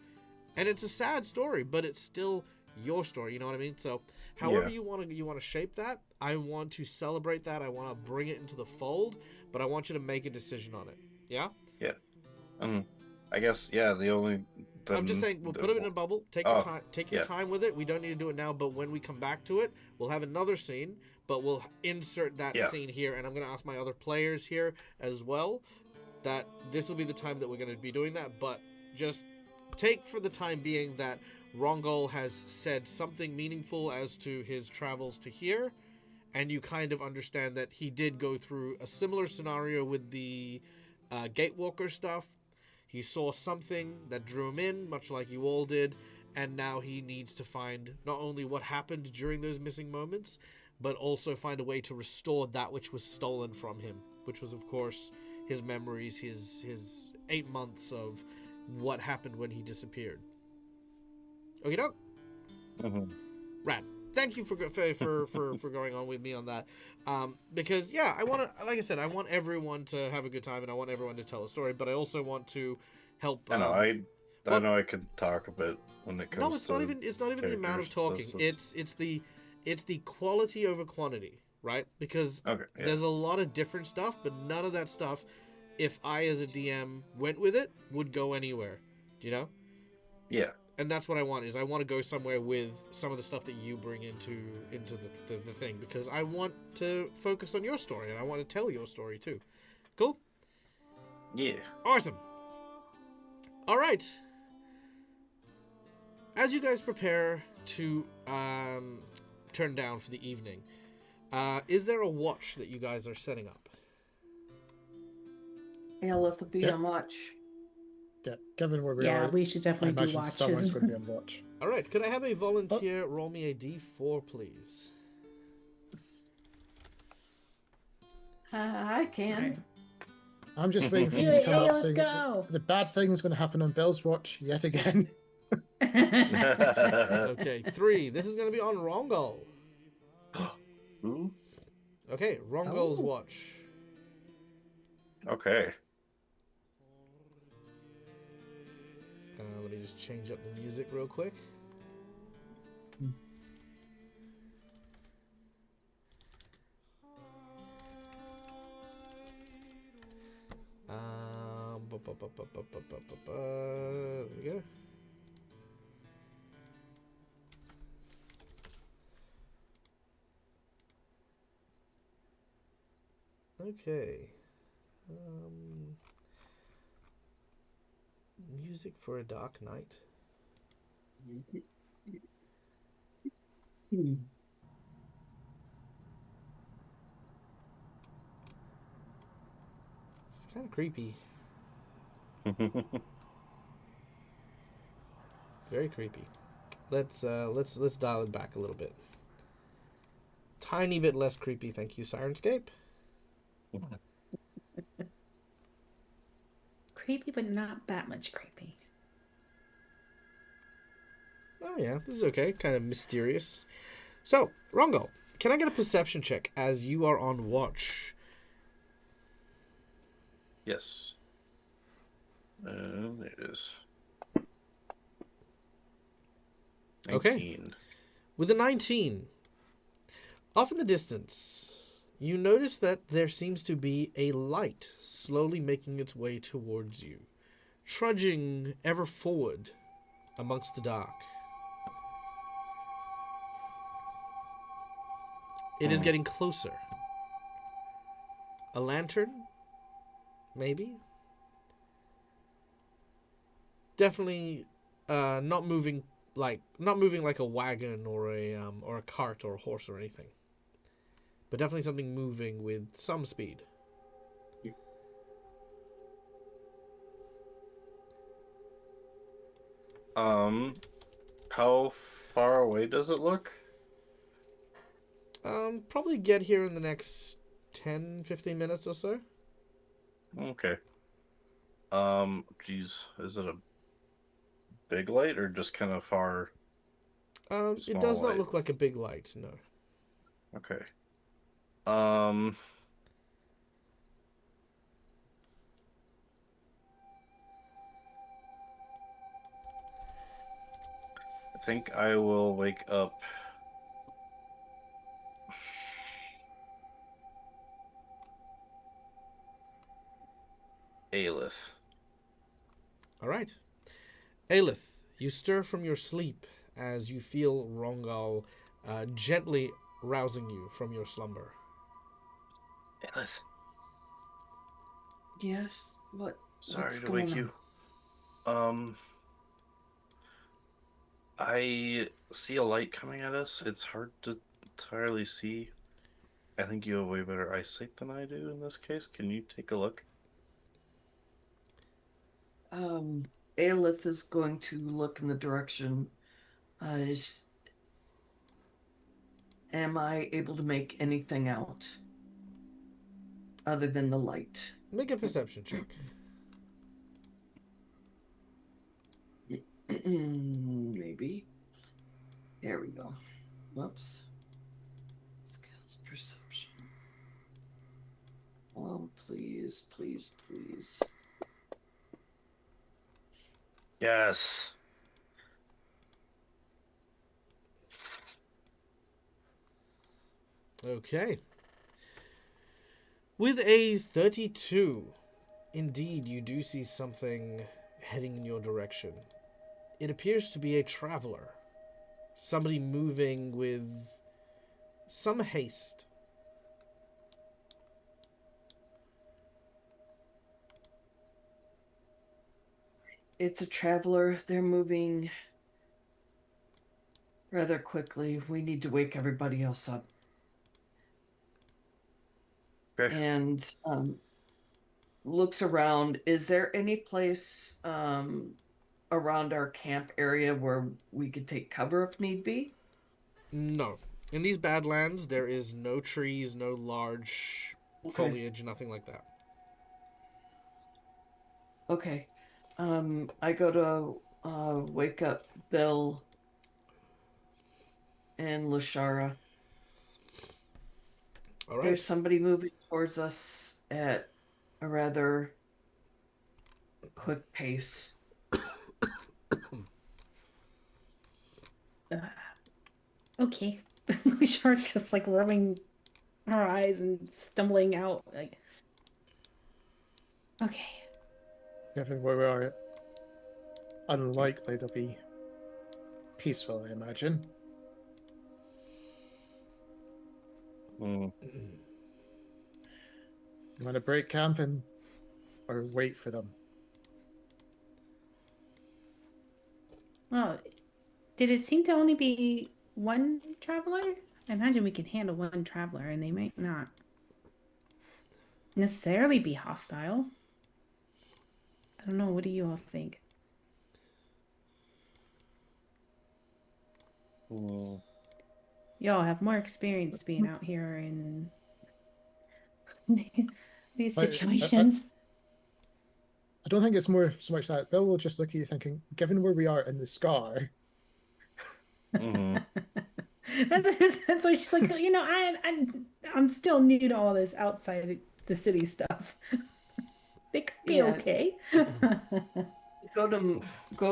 And it's a sad story, but it's still your story, you know what I mean? So however you want to shape that, I want to celebrate that. I want to bring it into the fold, but I want you to make a decision on it. Yeah? Yeah. I guess, I'm just saying, we'll put it in a bubble. Take your time with it. We don't need to do it now, but when we come back to it, we'll have another scene, but we'll insert that scene here. And I'm going to ask my other players here as well that this will be the time that we're going to be doing that. But just take for the time being that Rongal has said something meaningful as to his travels to here, and you kind of understand that he did go through a similar scenario with the Gatewalker stuff. He saw something that drew him in, much like you all did, and now he needs to find not only what happened during those missing moments, but also find a way to restore that which was stolen from him, which was, of course, his memories, his 8 months of what happened when he disappeared. Okay, doke? Rad. Thank you for going on with me on that, because I want to, like I said, I want everyone to have a good time and I want everyone to tell a story, but I also want to help. I know I could talk a bit when it comes. No, it's not even the amount of talking. It's the quality over quantity, right? Because there's a lot of different stuff, but none of that stuff, if I as a DM went with it, would go anywhere. Do you know? Yeah. And that's what I want, is I want to go somewhere with some of the stuff that you bring into the thing, because I want to focus on your story, and I want to tell your story too. Cool? Yeah. Awesome. All right. As you guys prepare to turn down for the evening, is there a watch that you guys are setting up? Aelith will be on watch. Yeah, given where we are, we should definitely do watches. Someone's going to be on watch. All right, could I have a volunteer roll me a d4, please? I can. Right. I'm just waiting for you to come up saying the bad thing is going to happen on Bill's watch yet again. Okay, 3. This is going to be on Rongal. Who? Okay, Rongal's watch. Okay. Let me just change up the music real quick. There we go. Okay. Music for a dark night. kind of creepy. Very creepy. Let's dial it back a little bit. Tiny bit less creepy, thank you, Sirenscape. Creepy, but not that much creepy. Oh yeah, this is okay. Kind of mysterious. So, Rongo, can I get a perception check as you are on watch? Yes. There it is. Okay. 19. With a 19, off in the distance, you notice that there seems to be a light slowly making its way towards you, trudging ever forward amongst the dark. It is getting closer. A lantern? Maybe? Definitely not moving like a wagon or a cart or a horse or anything. But definitely something moving with some speed. How far away does it look? Probably get here in the next 10, 15 minutes or so. Okay. Geez, is it a big light or just kind of far? It Small does not light. look like a big light, no. Okay. I think I will wake up Aelith. All right. Aelith, you stir from your sleep as you feel Rongal gently rousing you from your slumber. Aelith, Yes. sorry What's to going wake you. I see a light coming at us. It's hard to entirely see. I think you have way better eyesight than I do in this case. Can you take a look? Aelith is going to look in the direction. Am I able to make anything out other than the light? Make a perception check. Maybe. There we go. Whoops. Skills perception. Oh, please, please, please. Yes. Okay. With a 32, indeed, you do see something heading in your direction. It appears to be a traveler. Somebody moving with some haste. It's a traveler. They're moving rather quickly. We need to wake everybody else up. Okay. And looks around. Is there any place around our camp area where we could take cover if need be? No. In these Badlands, there is no trees, no large foliage, nothing like that. Okay. I go to wake up Bill and Lashara. All right. There's somebody moving towards us at a rather quick pace. Okay. Char's just like rubbing her eyes and stumbling out. Like, okay. Given where we are, unlikely to be peaceful, I imagine. Mm. You want to break camp and or wait for them? Well, did it seem to only be one traveler? I imagine we can handle one traveler, and they might not necessarily be hostile. don't know. What do you all think? Hmm. Y'all have more experience being out here in these But, situations. I don't think it's more so much that. Bill will just look at you thinking, given where we are in the scar, Mhm. That's why she's like, I'm still new to all this outside the city stuff. They could be Yeah. okay. Go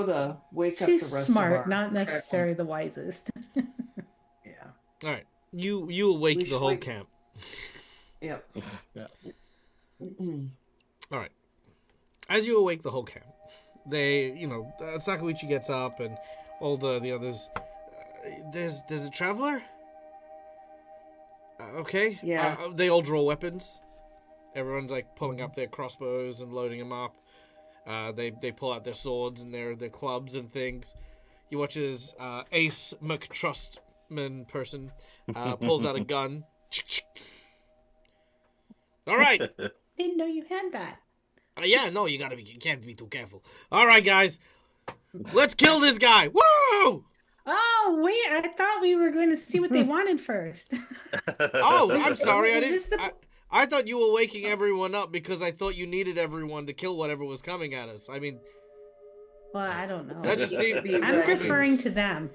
to wake up She's the rest smart, of our not traveling- necessarily the wisest. Yeah. All right. You awake We the should whole wake- camp. Yep. yeah. All right. As you awake the whole camp, they, Sakaguchi gets up and all the others. There's a traveler. Okay. Yeah. They all draw weapons. Everyone's like pulling up their crossbows and loading them up. They pull out their swords and their clubs and things. You watch as Ace McTrustman person pulls out a gun. All right. Didn't know you had that. Yeah, no, you can't be too careful. All right, guys, let's kill this guy. Woo! Oh, wait, I thought we were going to see what they wanted first. Oh, I'm sorry, I Is didn't. this the- I thought you were waking everyone up because I thought you needed everyone to kill whatever was coming at us. I mean, Well, I don't know. that just seemed. I'm deferring to them.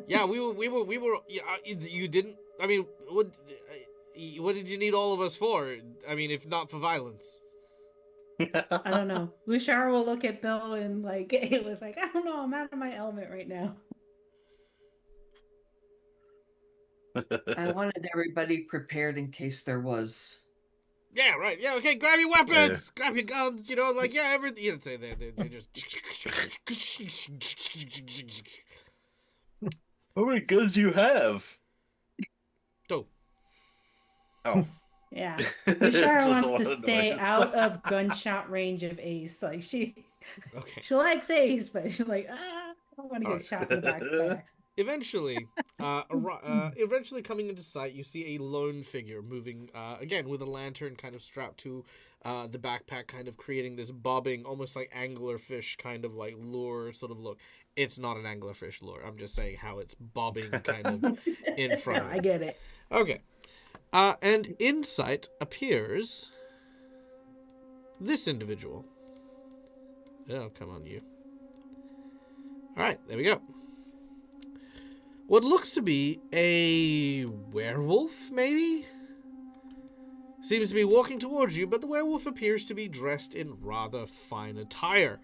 Yeah, we were. Yeah, you didn't. I mean, what did you need all of us for? I mean, if not for violence. I don't know. Lushar will look at Bill and like Aelith, like, I don't know, I'm out of my element right now. I wanted everybody prepared in case there was. Yeah, right. Yeah, okay. Grab your weapons. Grab your guns. Like everything. They just. How many guns do you have? Two. Oh. Yeah. Just Lushar a wants lot to of stay noise. out of gunshot range of Ace. Like she Okay. likes Ace, but she's like, I don't want to get Alright. shot in the back. by accident. Eventually coming into sight, you see a lone figure moving, again, with a lantern kind of strapped to the backpack, kind of creating this bobbing, almost like anglerfish kind of like lure sort of look. It's not an anglerfish lure. I'm just saying how it's bobbing kind of in front No, of I it. get it. Okay. And in sight appears this individual. Oh, come on, you. Alright, there we go. What looks to be a werewolf, maybe? Seems to be walking towards you, but the werewolf appears to be dressed in rather fine attire.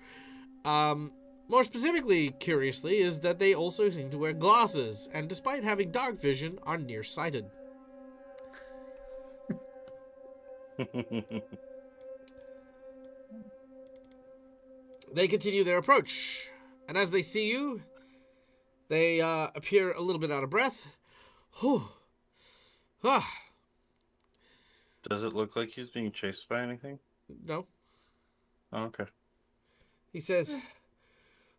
More specifically, curiously, is that they also seem to wear glasses, and despite having dark vision, are nearsighted. They continue their approach, and as they see you, they appear a little bit out of breath. Whew. Ah, Does it look like he's being chased by anything? no. Oh, okay. He says,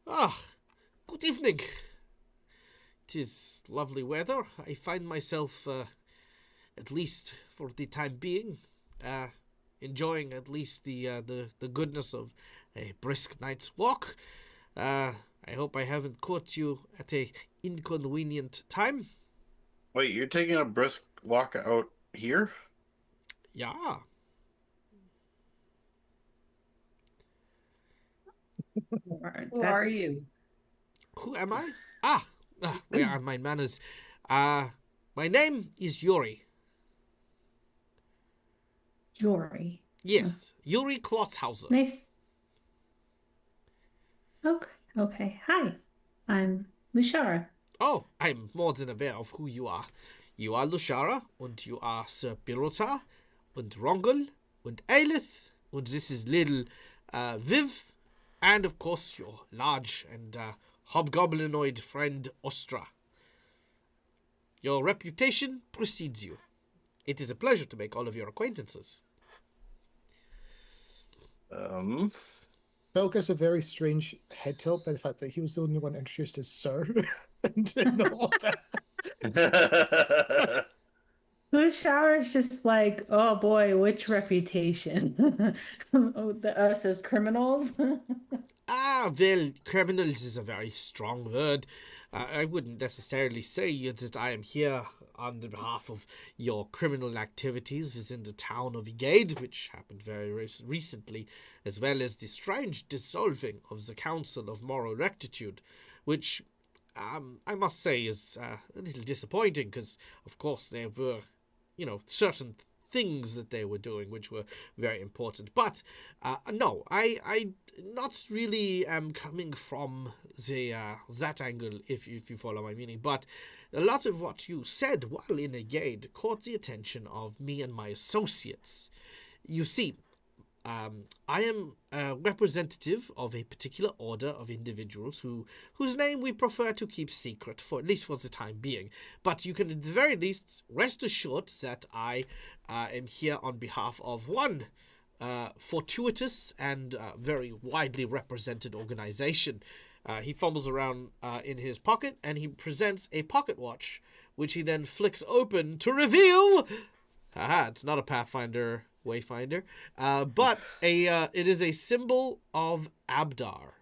good evening. It is lovely weather. I find myself, at least for the time being, enjoying at least the goodness of a brisk night's walk. I hope I haven't caught you at a inconvenient time. Wait, you're taking a brisk walk out here? Yeah. Who are you? Who am I? Where are my manners? My name is Yuri. Yuri. Yes, Yuri Klotzhauser. Nice. Okay. Hi. I'm Lushara. Oh, I'm more than aware of who you are. You are Lushara, and you are Sir Birota, and Rongel, and Aelith, and this is little Viv, and of course your large and hobgoblinoid friend Ostra. Your reputation precedes you. It is a pleasure to make all of your acquaintances. Bill gets a very strange head tilt by the fact that he was the only one introduced as Sir into the whole thing. Lushar is just like, oh boy, which reputation? Us as criminals? Ah, well, criminals is a very strong word. I wouldn't necessarily say that I am here on the behalf of your criminal activities within the town of Egade, which happened very recently, as well as the strange dissolving of the Council of Moral Rectitude, which I must say is a little disappointing because, of course, there were, certain things that they were doing which were very important. But no, I not really am coming from the that angle, if you follow my meaning. But a lot of what you said while in a gate caught the attention of me and my associates. You see, I am a representative of a particular order of individuals whose name we prefer to keep secret, for at least for the time being. But you can at the very least rest assured that I am here on behalf of one fortuitous and very widely represented organization. He fumbles around in his pocket and he presents a pocket watch, which he then flicks open to reveal. Haha, it's not a Pathfinder Wayfinder, but it is a symbol of Abdar.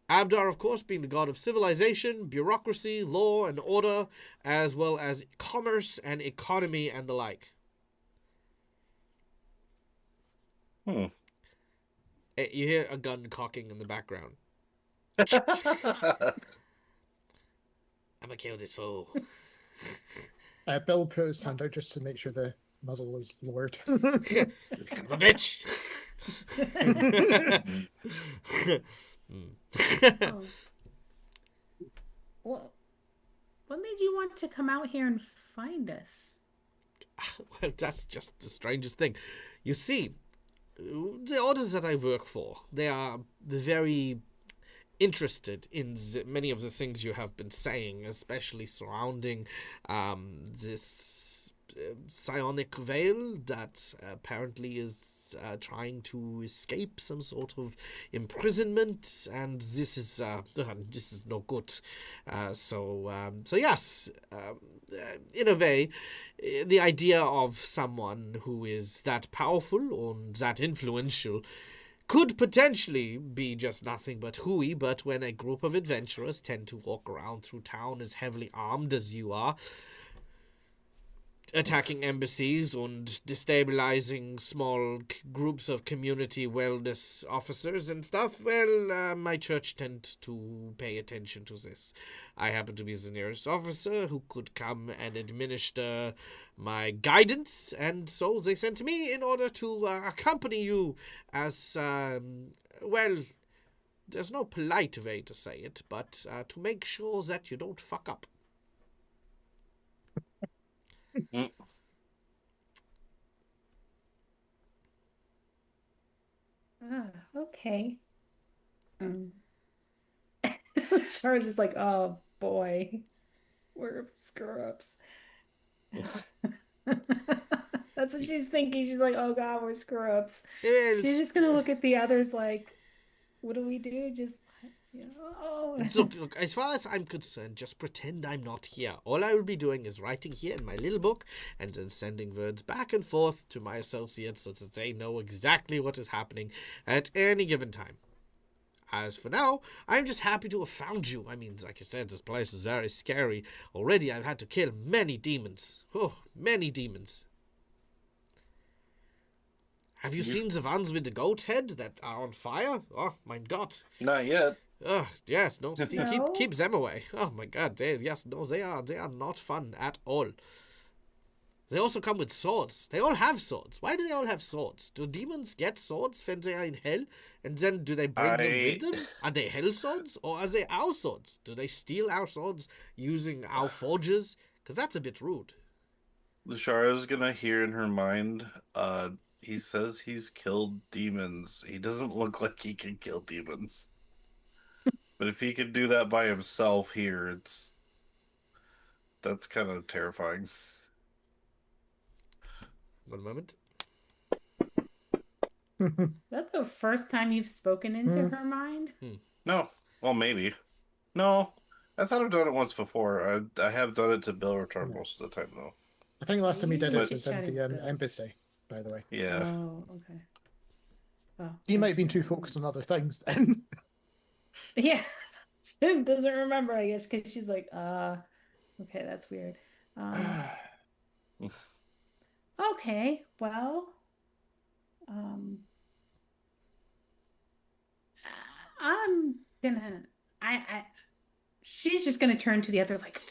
Abdar, of course, being the god of civilization, bureaucracy, law, and order, as well as commerce and economy and the like. You hear a gun cocking in the background. I'm gonna kill this fool. Bill put his hand out just to make sure the muzzle was lowered. Son of a bitch! Oh. Well, what made you want to come out here and find us? Well, that's just the strangest thing. You see, the orders that I work for, they are very interested in many of the things you have been saying, especially surrounding this psionic veil that apparently is trying to escape some sort of imprisonment, and this is no good. So yes, in a way, the idea of someone who is that powerful and that influential could potentially be just nothing but hooey, but when a group of adventurers tend to walk around through town as heavily armed as you are, attacking embassies and destabilizing small groups of community wellness officers and stuff, well, my church tends to pay attention to this. I happen to be the nearest officer who could come and administer my guidance, and so they sent me in order to accompany you as, well, there's no polite way to say it, but to make sure that you don't fuck up. Okay. Charge is like, oh boy, we're screw-ups. That's what she's thinking. She's like, oh god, we're screw-ups. She's just gonna look at the others like, what do we do? Just, Look, as far as I'm concerned, just pretend I'm not here. All I will be doing is writing here in my little book and then sending words back and forth to my associates so that they know exactly what is happening at any given time. As for now, I'm just happy to have found you. I mean, like I said, this place is very scary. Already I've had to kill many demons. Oh, many demons. Have you seen the ones with the goat head that are on fire? Oh, my God. Not yet. Yes, no, Steve, No? keep them away. Oh my God, they are not fun at all. They also come with swords. They all have swords. Why do they all have swords? Do demons get swords when they are in hell? And then do they bring them with them? Are they hell swords or are they our swords? Do they steal our swords using our forges? Because that's a bit rude. Lushara's gonna hear in her mind, he says he's killed demons. He doesn't look like he can kill demons. But if he could do that by himself here, that's kind of terrifying. One moment. That's the first time you've spoken into her mind? No. Well, maybe. No. I thought I've done it once before. I have done it to Bill Return most of the time, though. I think last time we did it But- was in Chatting the with embassy, by the way. Yeah. Oh, okay. Oh, He might have been too focused on other things then. Yeah. Doesn't remember, I guess, because she's like, okay, that's weird. Okay, well, um, I'm gonna, she's just gonna turn to the others like,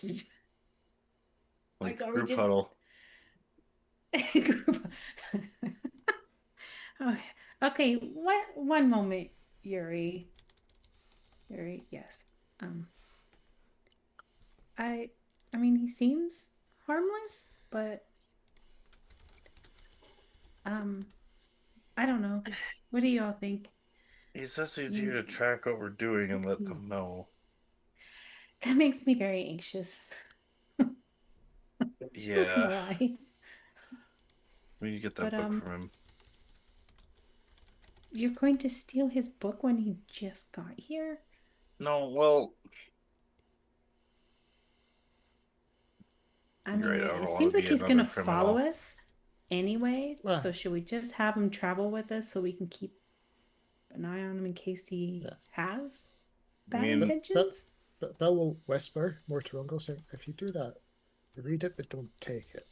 Like are we group just huddle. Oh, okay, one moment, Yuri. Yuri, yes. Um, I I mean he seems harmless, but um I don't know. What do y'all think? It's just easier to track what we're doing and let them know. That makes me very anxious. Not Yeah. gonna lie. We need to get that But book from him. you're going to steal his book when he just got here? No, well, I You're mean, right, I don't it wanna seems like be he's another gonna criminal. follow us anyway. Well- So should we just have him travel with us so we can keep an eye on him in case he Yeah. has I bad mean- intentions? But Bill will whisper more to Uncle saying, if you do that, read it but don't take it.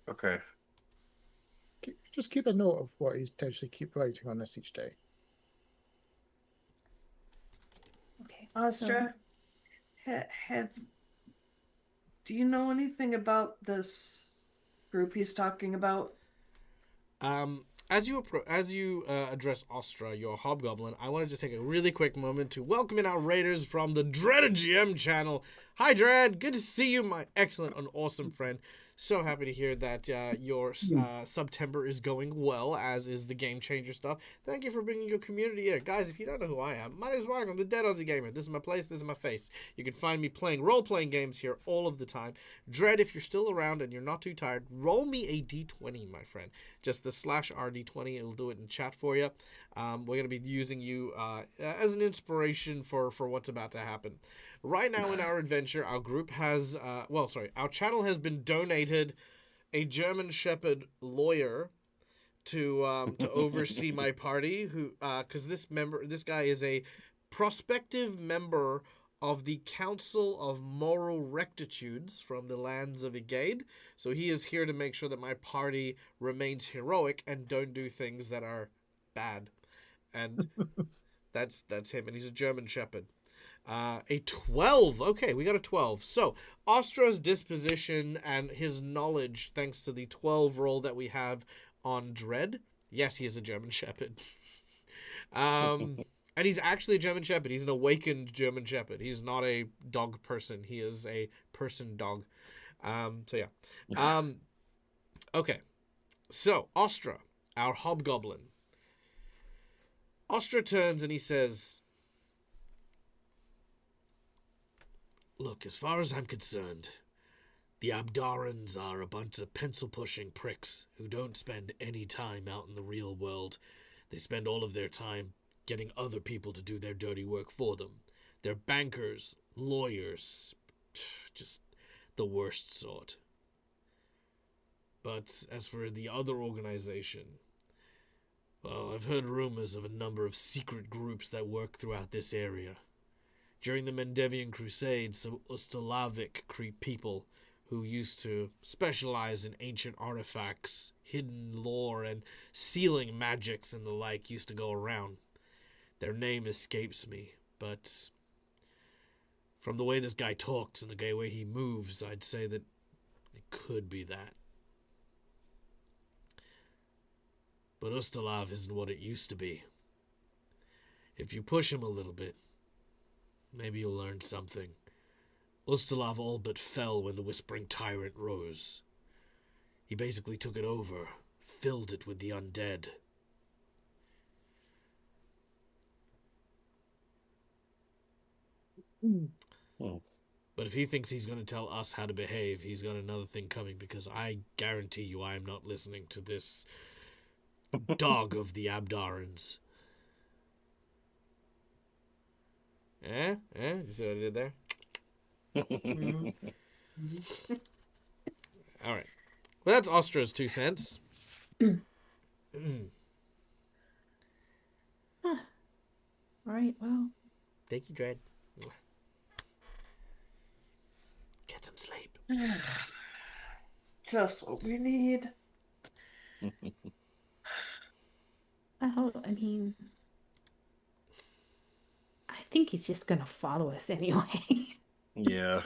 okay. Just keep a note of what he's potentially keep writing on this each day. Okay. Astra, do you know anything about this group he's talking about? As you address Ostra, your hobgoblin, I want to just take a really quick moment to welcome in our raiders from the Dreaded GM channel. Hi, Dread. Good to see you, my excellent and awesome friend. So happy to hear that your September is going well, as is the Game Changer stuff. Thank you for bringing your community here. Guys, if you don't know who I am, my name is Mark. I'm the Dead Aussie Gamer. This is my place. This is my face. You can find me playing role-playing games here all of the time. Dread, if you're still around and you're not too tired, roll me a d20, my friend. Just the /RD20. It'll do it in chat for you. We're going to be using you as an inspiration for what's about to happen. Right now in our adventure, our group has, our channel has been donated a German Shepherd lawyer to oversee my party, who because this guy is a prospective member of the Council of Moral Rectitudes from the lands of Egade. So he is here to make sure that my party remains heroic and don't do things that are bad. And that's him, and he's a German Shepherd. A 12. Okay, we got a 12. So, Ostra's disposition and his knowledge, thanks to the 12 roll that we have on Dread. Yes, he is a German Shepherd. And he's actually a German Shepherd. He's an awakened German Shepherd. He's not a dog person. He is a person dog. Okay. So, Ostra, our hobgoblin. Ostra turns and he says, "Look, as far as I'm concerned, the Abdarans are a bunch of pencil-pushing pricks who don't spend any time out in the real world. They spend all of their time getting other people to do their dirty work for them. They're bankers, lawyers, just the worst sort. But as for the other organization, well, I've heard rumors of a number of secret groups that work throughout this area. During the Mendevian Crusade, some Ustalavic people who used to specialize in ancient artifacts, hidden lore, and sealing magics and the like used to go around. Their name escapes me, but from the way this guy talks and the way he moves, I'd say that it could be that. But Ustalav isn't what it used to be. If you push him a little bit, maybe you'll learn something. Ustalav all but fell when the Whispering Tyrant rose. He basically took it over, filled it with the undead. But if he thinks he's going to tell us how to behave, he's got another thing coming, because I guarantee you I am not listening to this dog of the Abdarans." You see what I did there? All right. Well, that's Austra's 2 cents. Huh. All right, well. Thank you, Dread. Get some sleep. Just what we need. Well, I mean, I think he's just gonna follow us anyway. Yeah.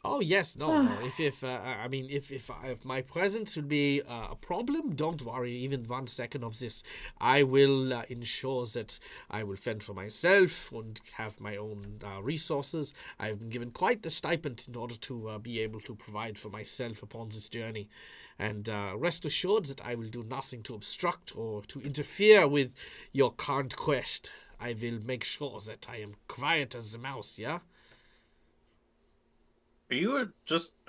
Oh yes, no. If I mean, if my presence would be a problem, don't worry. Even 1 second of this, I will ensure that I will fend for myself and have my own resources. I've been given quite the stipend in order to be able to provide for myself upon this journey, and rest assured that I will do nothing to obstruct or to interfere with your current quest. I will make sure that I am quiet as a mouse. Yeah. Are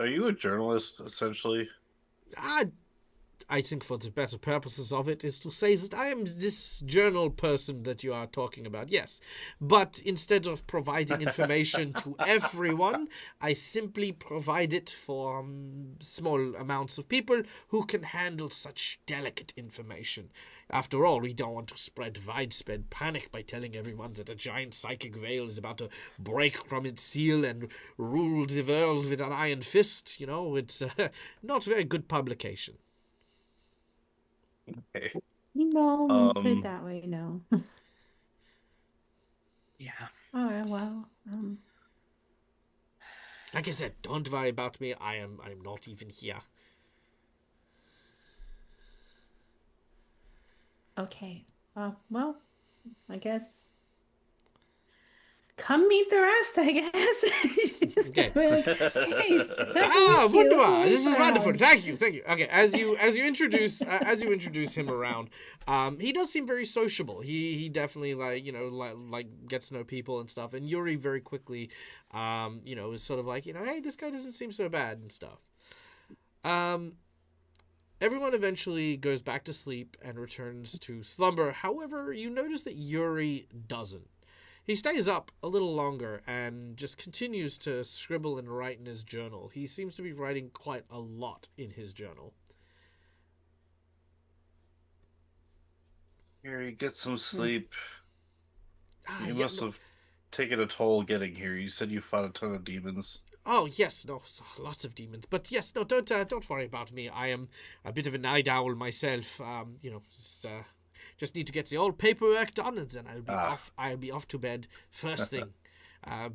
you a journalist essentially? I think for the better purposes of it is to say that I am this journal person that you are talking about, yes. But instead of providing information to everyone, I simply provide it for small amounts of people who can handle such delicate information. After all, we don't want to spread widespread panic by telling everyone that a giant psychic veil is about to break from its seal and rule the world with an iron fist. You know, it's not very good publication. Okay. When you put it that way, no. Yeah. All right, well, Like I said, don't worry about me. I'm not even here. okay. Well, I guess. Come meet the rest, I guess. Okay. Wonderful. wunderbar! This is wonderful. Thank you. Okay, as you introduce him around, he does seem very sociable. He definitely like gets to know people and stuff. And Yuri very quickly, is sort of like, hey, this guy doesn't seem so bad and stuff. Everyone eventually goes back to sleep and returns to slumber. However, you notice that Yuri doesn't. He stays up a little longer and just continues to scribble and write in his journal. He seems to be writing quite a lot in his journal. Gary, get some sleep. You Yeah, must have taken a toll getting here. You said you fought a ton of demons. Oh yes, no, lots of demons. But yes, no, don't worry about me. I am a bit of a night owl myself. Just need to get the old paperwork done, and then I'll be off to bed first thing.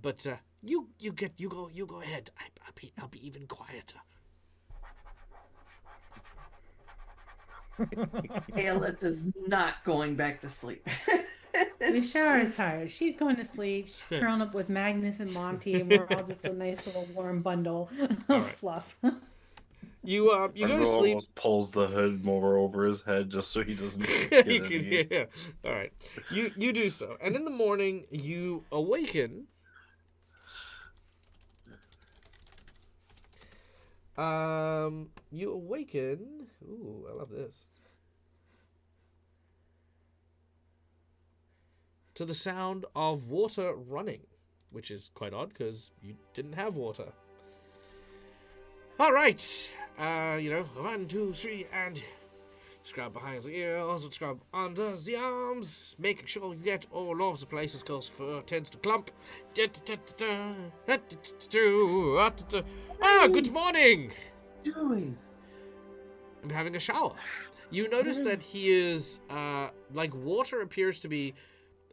But you go ahead. I'll be even quieter. Aelith is not going back to sleep. Mishara's tired. She's going to sleep. She's curled up with Magnus and Monty, and we're all just a nice little warm bundle of fluff. You go to sleep. Almost pulls the hood more over his head just so he doesn't get You can any. hear. All right, you do so, and in the morning you awaken. You awaken. Ooh, I love this. To the sound of water running, which is quite odd because you didn't have water. All right, 1, 2, 3, and scrub behind the ears and scrub under the arms, making sure you get all of the places because fur tends to clump. Good morning. Doing? I'm having a shower. You notice that he is, water appears to be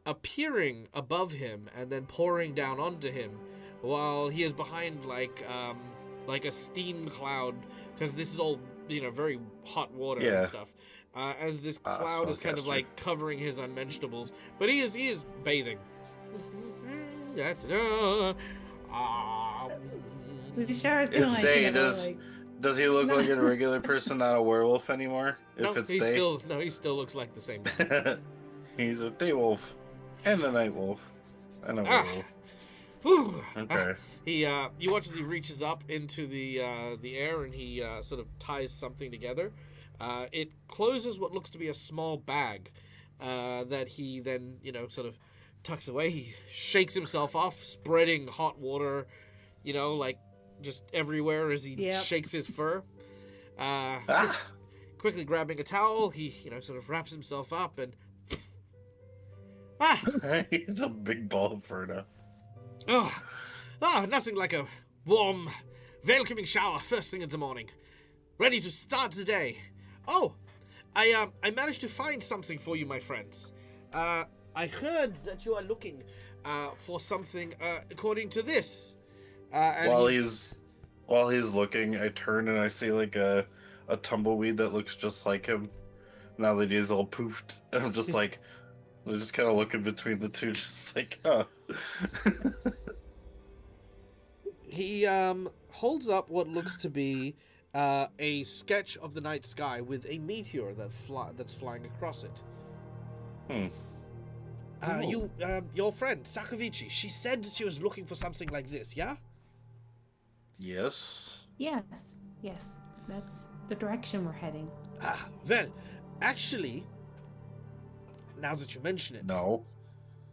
appearing above him and then pouring down onto him, while he is behind like a steam cloud, because this is all very hot water and stuff. As this cloud is kind of like covering his unmentionables, but he is bathing. Mishara's It's day. Does he look like a regular person, not a werewolf anymore? He still looks like the same guy. He's a day wolf and a night wolf and a werewolf. Okay. You watch as he reaches up into the air and he sort of ties something together. It closes what looks to be a small bag that he then sort of tucks away. He shakes himself off, spreading hot water, like just everywhere as he Yep. shakes his fur. Ah! Quickly grabbing a towel, he sort of wraps himself up and He's a big ball of fur now. nothing like a warm, welcoming shower first thing in the morning, ready to start the day. Oh, I managed to find something for you, my friends. I heard that you are looking for something according to this. And While he's looking, I turn and I see like a tumbleweed that looks just like him. Now that he's all poofed, I'm just like, I just kind of looking between the two, just like, huh. He holds up what looks to be a sketch of the night sky with a meteor that's flying across it. Your friend Sakovici, she said she was looking for something like this, yeah? Yes. Yes, that's the direction we're heading. Well, actually, now that you mention it, No.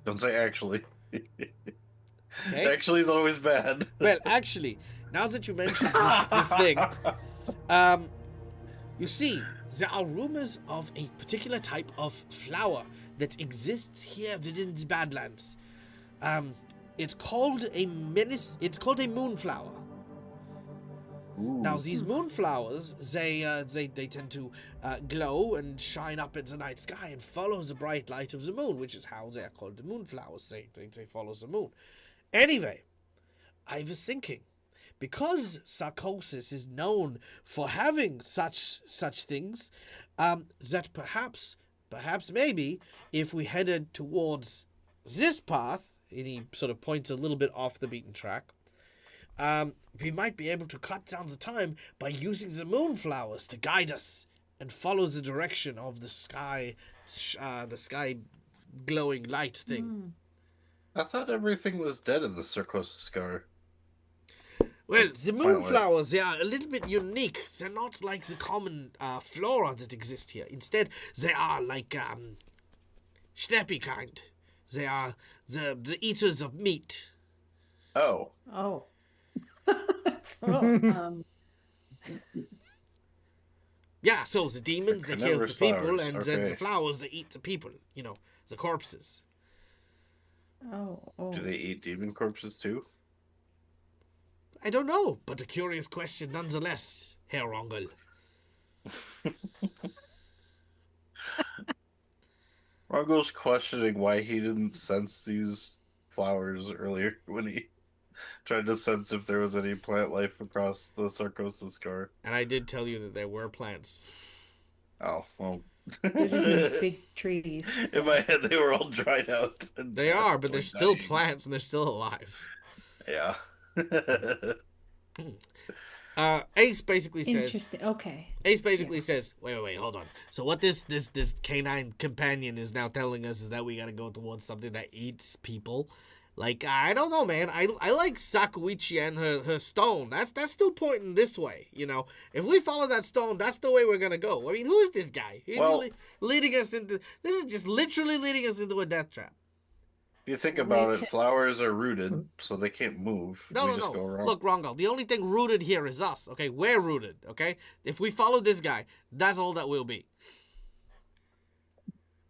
Don't say actually. okay? Actually is always bad. Well, actually, now that you mention this thing, you see, there are rumors of a particular type of flower that exists here within the Badlands. It's called a moonflower. Now, these moonflowers, they tend to glow and shine up in the night sky and follow the bright light of the moon, which is how they are called the moonflowers. They follow the moon. Anyway, I was thinking, because Sarcosis is known for having such things, that perhaps maybe if we headed towards this path, and he sort of points a little bit off the beaten track, we might be able to cut down the time by using the moonflowers to guide us and follow the direction of the sky glowing light thing. I thought everything was dead in the Sarcosis scar. Well, the moonflowers, they are a little bit unique. They're not like the common flora that exist here. Instead, they are like schnappy kind. They are the eaters of meat. Oh. Oh. Yeah, so the demons, they kill the Carnivorous people, flowers, and then okay. the flowers, they eat the people. The corpses. Oh. Do they eat demon corpses too? I don't know, but a curious question nonetheless, Herr Rongel. Rongo's questioning why he didn't sense these flowers earlier when he tried to sense if there was any plant life across the Sarcosis scar. And I did tell you that there were plants. Oh, well. They're just big trees. In my head, they were all dried out. And They are, but they're like still dying. plants and they're still alive. Yeah. Ace basically says. Interesting. Okay. Ace basically says, wait, hold on. So what this canine companion is now telling us is that we gotta go towards something that eats people. Like, I don't know, man. I like Sakuichi and her stone. That's still pointing this way, If we follow that stone, that's the way we're gonna go. I mean, who is this guy? He's leading us into... This is just literally leading us into a death trap. If you think about it, flowers are rooted, so they can't move. No. Go around. Look, Rongal, the only thing rooted here is us, okay? We're rooted, okay? If we follow this guy, that's all that we'll be.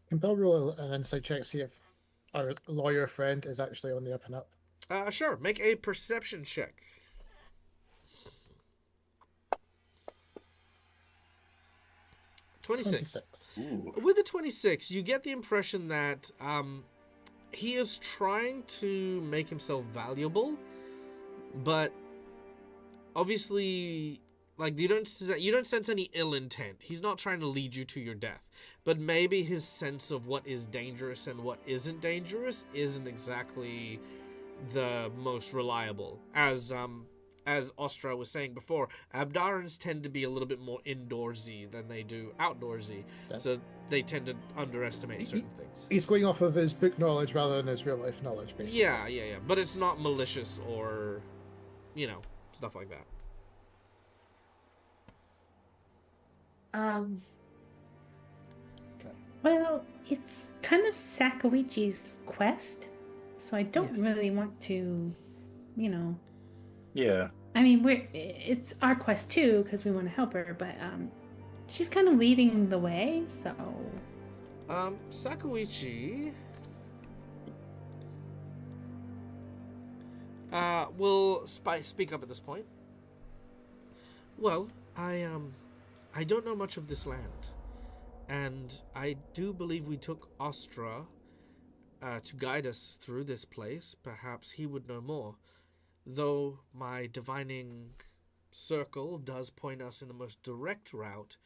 Can Bill roll an insight check, see if our lawyer friend is actually on the up and up? Sure. Make a perception check. 26. Ooh. With the 26, you get the impression that he is trying to make himself valuable, but obviously, like, you don't sense any ill intent. He's not trying to lead you to your death, but maybe his sense of what is dangerous and what isn't dangerous isn't exactly the most reliable. As Ostra was saying before, Abdarans tend to be a little bit more indoorsy than they do outdoorsy, so they tend to underestimate certain things. He's going off of his book knowledge rather than his real life knowledge, basically. Yeah. But it's not malicious or, stuff like that. Well, it's kind of Sakoichi's quest, so I don't Yes. really want to, Yeah. I mean, it's our quest too because we want to help her, but she's kind of leading the way, so. Sakuichi will speak up at this point. Well, I don't know much of this land, and I do believe we took Ostra to guide us through this place. Perhaps he would know more, though my divining circle does point us in the most direct route.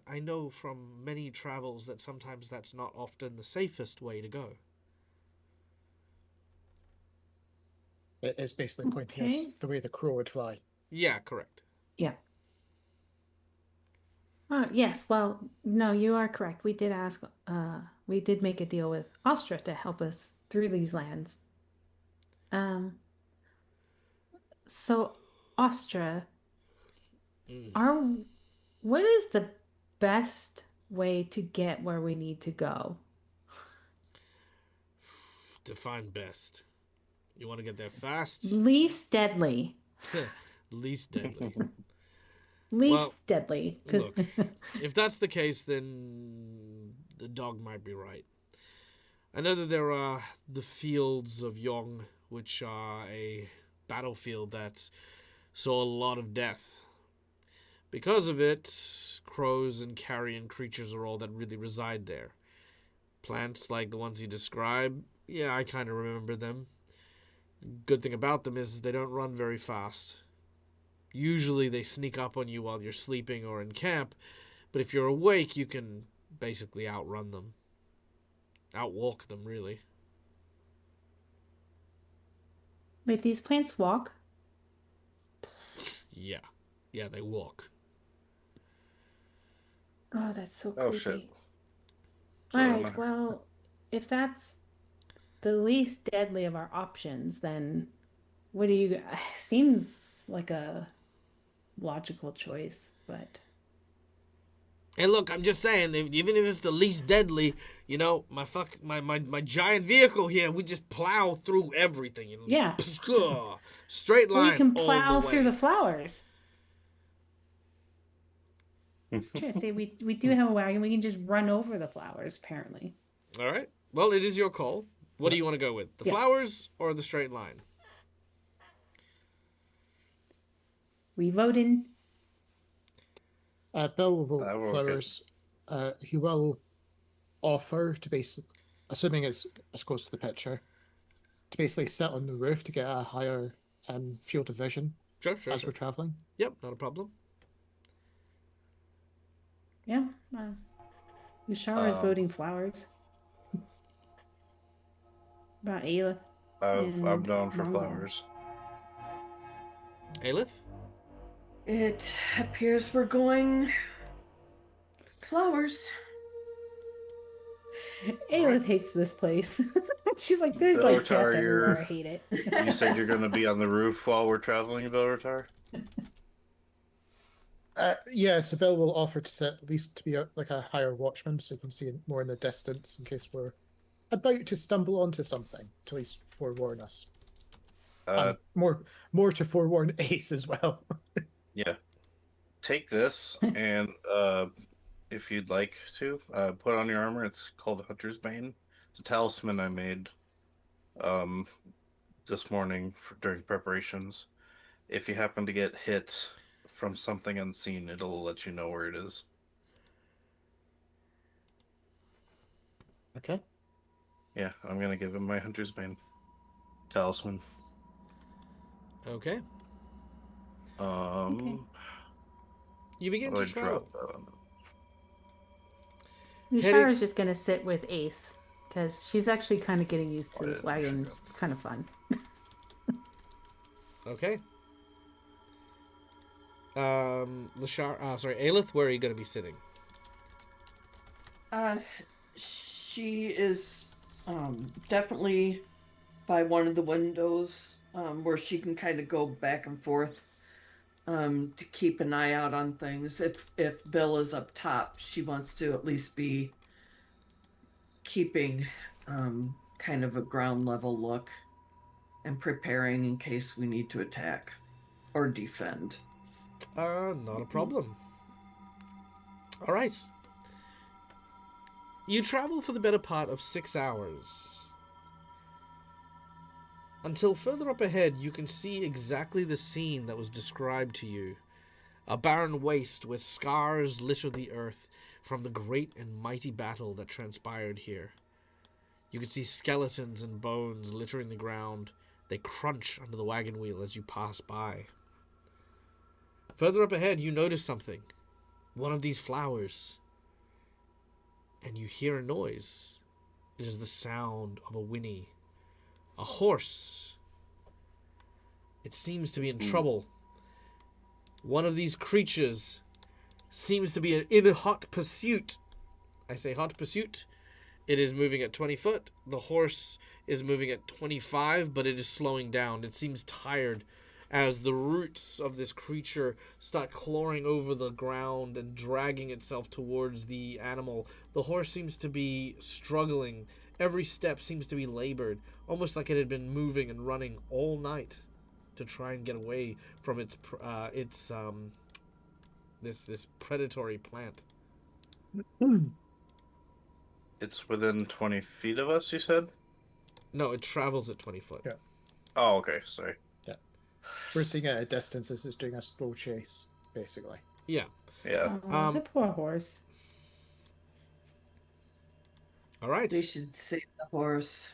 I know from many travels that sometimes that's not often the safest way to go. It's basically pointing us Okay. the way the crow would fly. Yeah, correct. Yeah. Yes, well, no, you are correct. We did ask, we did make a deal with Astra to help us through these lands. Um, so Astra, what is the best way to get where we need to go? Define best. You want to get there fast? Least deadly. Least deadly. Least Well, deadly. Look, if that's the case, then the dog might be right. I know that there are the fields of Yong, which are a battlefield that saw a lot of death. Because of it, crows and carrion creatures are all that really reside there. Plants like the ones you describe, yeah, I kind of remember them. Good thing about them is they don't run very fast. Usually they sneak up on you while you're sleeping or in camp, but if you're awake, you can basically outrun them. Outwalk them, really. Wait, these plants walk? Yeah. Yeah, they walk. Oh, that's so Oh, creepy. shit. All So, right, well, if that's the least deadly of our options, then what do you seems like a logical choice, but Hey, look, I'm just saying, even if it's the least deadly, you know, my giant vehicle here, we just plow through everything. You know, yeah. straight line. Well, you can all plow the through way. the flowers. Sure, say we do have a wagon. We can just run over the flowers, apparently. All right. Well, it is your call. What do you want to go with? The Yeah. flowers or the straight line? We vote in. Bill will vote That will flowers. He will offer to basically, assuming it's as close to the picture, to basically sit on the roof to get a higher field of vision Sure. as we're traveling. Yep, not a problem. Yeah. Ushara is Um, voting flowers. About Aelith. I'm and down for Mongol. flowers. Aelith? It appears we're going flowers. Aelith hates this place. She's like, there's like death Bellatar, everywhere. I hate it. You said you're going to be on the roof while we're traveling, Bellatar? Yeah, so Bill will offer to sit at least to be like a higher watchman, so you can see more in the distance in case we're about to stumble onto something. To at least forewarn us. More to forewarn Ace as well. Yeah. Take this, and if you'd like to, put on your armor. It's called Hunter's Bane. It's a talisman I made this morning during preparations. If you happen to get hit from something unseen, it'll let you know where it is. Okay. Yeah, I'm gonna give him my Hunter's Bane talisman. Okay. Okay. You begin I to would travel. drop that on him. Ushara's just gonna sit with Ace because she's actually kind of getting used to Oh, this yeah, we should wagon. go. It's kind of fun. Okay. Aelith, where are you going to be sitting? She is definitely by one of the windows where she can kind of go back and forth to keep an eye out on things. If Bill is up top, she wants to at least be keeping kind of a ground level look and preparing in case we need to attack. or defend. Not a problem. All right. You travel for the better part of 6 hours. Until further up ahead, you can see exactly the scene that was described to you. A barren waste where scars litter the earth from the great and mighty battle that transpired here. You can see skeletons and bones littering the ground. They crunch under the wagon wheel as you pass by. Further up ahead, you notice something. One of these flowers. And you hear a noise. It is the sound of a whinny. A horse. It seems to be in trouble. One of these creatures seems to be in hot pursuit. I say hot pursuit. It is moving at 20 foot. The horse is moving at 25, but it is slowing down. It seems tired as the roots of this creature start clawing over the ground and dragging itself towards the animal. The horse seems to be struggling. Every step seems to be labored, almost like it had been moving and running all night to try and get away from this predatory plant. It's within 20 feet of us, you said? No, it travels at 20 foot. Yeah. Oh, okay, sorry. We're seeing it at a distance as it's doing a slow chase, basically. Yeah. Yeah. Oh, the poor horse. All right. They should save the horse.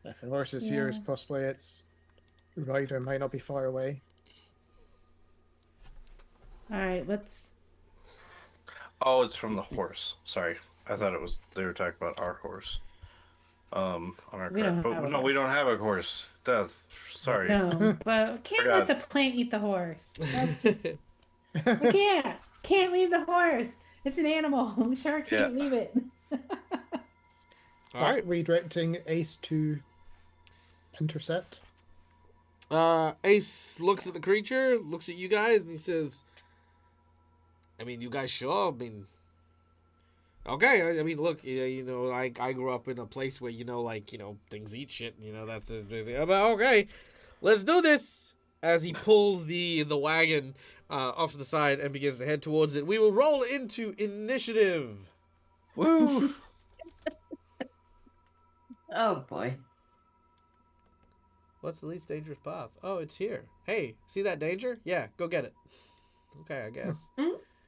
If the horse is here, it's possibly its rider might not be far away. All right, let's. Oh, it's from the horse. Sorry. I thought they were talking about our horse. On our We cart. don't But have a no, we horse. don't have a horse. Sorry. No, but can't let Forgot. the plant eat the horse. That's just we can't leave the horse. It's an animal. We sure can't leave it. All right. Redirecting Ace to intercept. Ace looks at the creature, looks at you guys, and he says, I mean, you guys sure? I mean, okay. I mean, look, I grew up in a place where, things eat shit. That's his business. But okay, let's do this. As he pulls the wagon off to the side and begins to head towards it, we will roll into initiative. Woo! Oh boy. What's the least dangerous path? Oh, it's here. Hey, see that danger? Yeah, go get it. Okay, I guess.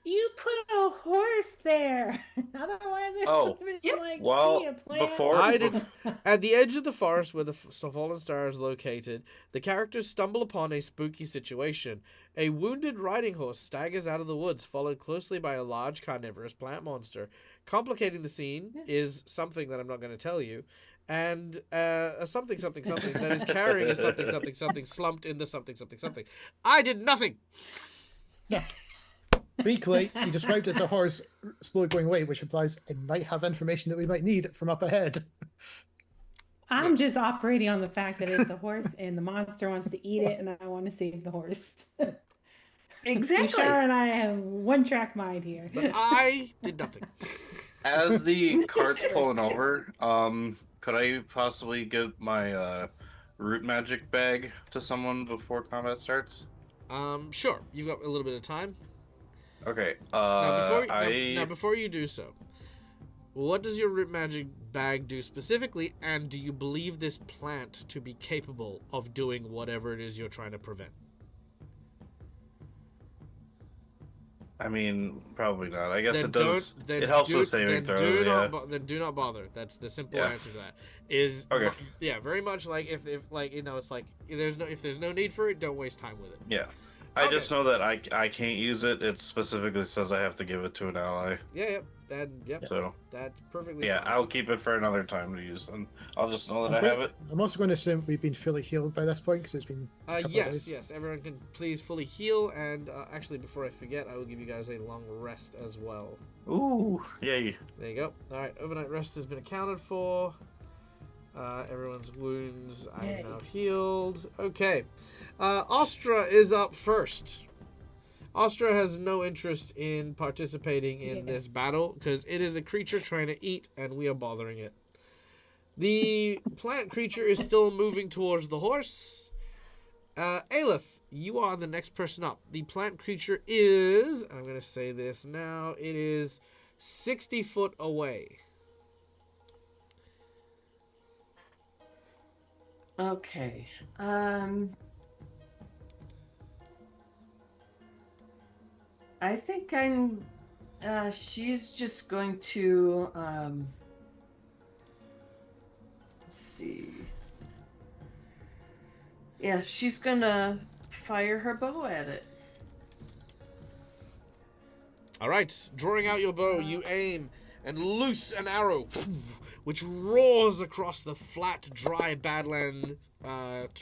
You put a horse there. Otherwise, it's Oh, like well, see a plant. before- I did. At the edge of the forest where the fallen star is located, the characters stumble upon a spooky situation. A wounded riding horse staggers out of the woods, followed closely by a large carnivorous plant monster. Complicating the scene is something that I'm not going to tell you, and a something that is carrying a something slumped in the something. I did nothing. Weakly, he described it as a horse slowly going away, which implies it might have information that we might need from up ahead. I'm just operating on the fact that it's a horse and the monster wants to eat it, and I want to save the horse. Exactly. Shara and I have one track mind here. But I did nothing. As the cart's pulling over, could I possibly give my root magic bag to someone before combat starts? Sure. You've got a little bit of time. Okay. Now, before you do so, what does your root magic bag do specifically, and do you believe this plant to be capable of doing whatever it is you're trying to prevent? I mean, probably not. I guess Then it does. don't- then It helps do- with saving then throws. Yeah. Then do not bother. That's the simple Yeah. answer to that. Is Okay. Yeah, very much like if like it's like if there's no need for it, don't waste time with it. Yeah. I Okay. just know that I can't use it. It specifically says I have to give it to an ally. Yeah, yep. So That's perfectly yeah, fine. I'll keep it for another time to use, and I'll just know that I Wait, have it. I'm also going to assume we've been fully healed by this point because it's been a couple of days. Yes. Everyone can please fully heal, and actually, before I forget, I will give you guys a long rest as well. Ooh, yay! There you go. All right, overnight rest has been accounted for. Everyone's wounds I Yay. have now healed. Okay, Ostra is up first. Ostra has no interest in participating in Yeah. this battle because it is a creature trying to eat, and we are bothering it. The plant creature is still moving towards the horse, Aleph, you are the next person up. The plant creature is, I'm going to say this now, it is 60 foot away. Okay. I think she's just going to, let's see. Yeah, she's gonna fire her bow at it. All right, drawing out your bow, you aim and loose an arrow, which roars across the flat, dry badland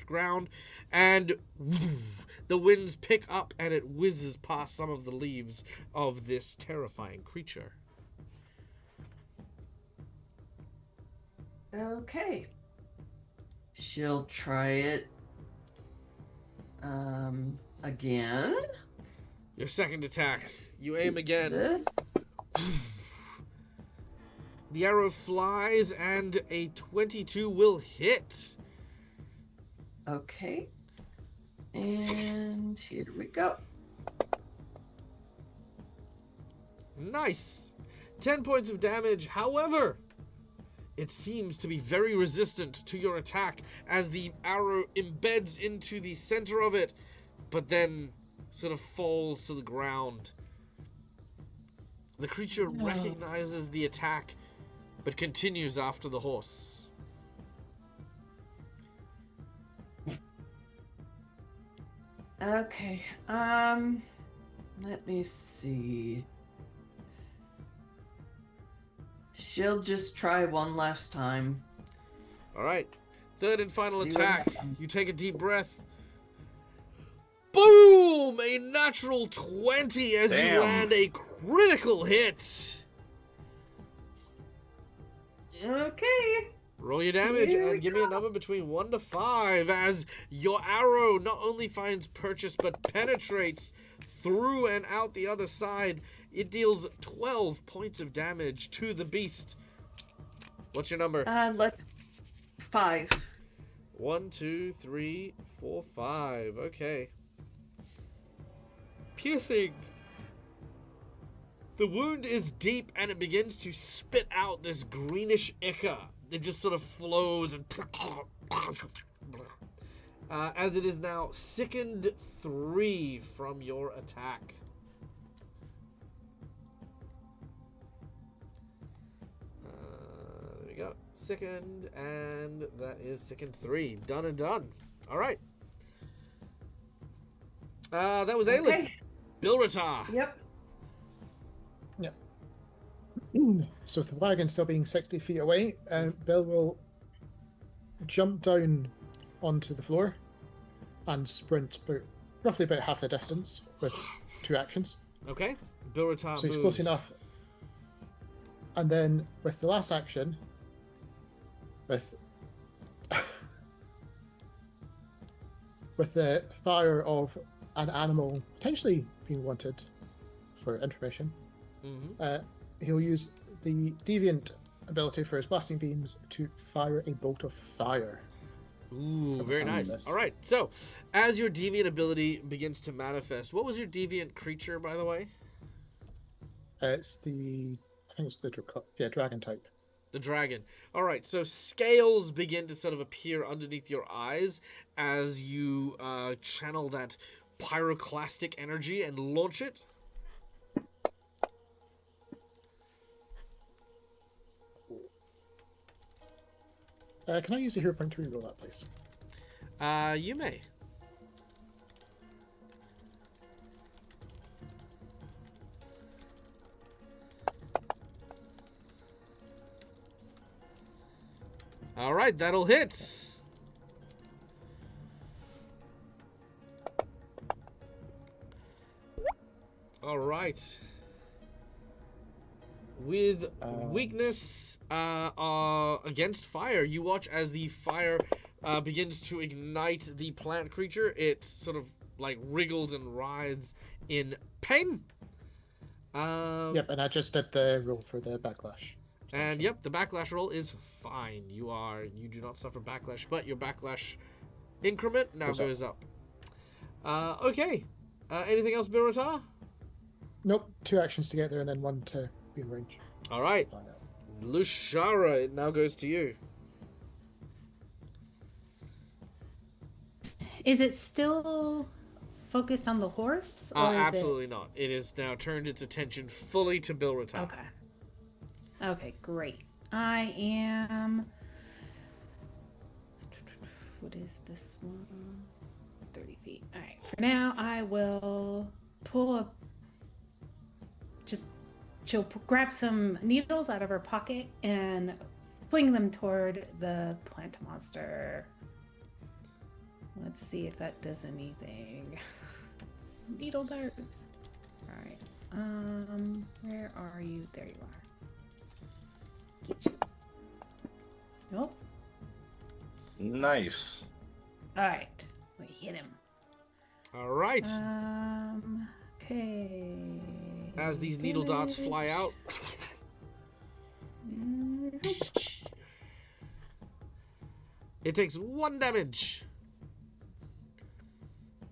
ground, and the winds pick up and it whizzes past some of the leaves of this terrifying creature. Okay. She'll try it again. Your second attack, you aim again. This. The arrow flies and a 22 will hit. Okay. And here we go. Nice. 10 points of damage. However, it seems to be very resistant to your attack as the arrow embeds into the center of it, but then sort of falls to the ground. The creature recognizes the attack, but continues after the horse. Okay. Let me see. She'll just try one last time. All right. Third and final See what attack. happens. You take a deep breath. Boom! A natural 20 as you Damn. land a critical hit. Okay. Roll your damage Here we and give me a go. number between 1 to 5 as your arrow not only finds purchase but penetrates through and out the other side. It deals 12 points of damage to the beast. What's your number? Let's 5. 1, 2, 3, 4, 5. Okay. Piercing. The wound is deep and it begins to spit out this greenish ichor. It just sort of flows and as it is now sickened 3 from your attack. There we go. Sickened, and that is sickened 3. Done and done. All right. That was Aleph. Okay. Bilratar. Yep. So with the wagon still being 60 feet away, Bill will jump down onto the floor and sprint roughly about half the distance with 2 actions. Okay. Bilratar So he's moves. close enough. And then with the last action, with with the fire of an animal potentially being wanted for information, Mm-hmm. he'll use the deviant ability for his blasting beams to fire a bolt of fire. Ooh, From very sounds of nice. this. All right. So, as your deviant ability begins to manifest, what was your deviant creature, by the way? I think it's the dragon type. The dragon. All right. So scales begin to sort of appear underneath your eyes as you channel that pyroclastic energy and launch it. Can I use a hero point to reroll that, please? You may. All right, that'll hit. All right. With weakness against fire, you watch as the fire begins to ignite the plant creature. It sort of like wriggles and writhes in pain. Yep, and I just did the roll for the backlash. And yep, the backlash roll is fine. You do not suffer backlash, but your backlash increment now Goes up. goes up. Okay. Anything else, Birata? Nope, 2 actions to get there and then 1 to be in range. All right. Find out. Lushara, it now goes to you. Is it still focused on the horse? Or is Absolutely not. It has now turned its attention fully to Birata. Okay. Okay, great. I am. What is this one? 30 feet. All right. For now, I will pull up. She'll grab some needles out of her pocket and fling them toward the plant monster. Let's see if that does anything. Needle darts. All right. Where are you? There you are. Get you. Nope. Nice. All right. We hit him. All right. Okay. As these needle darts fly out. It takes 1 damage.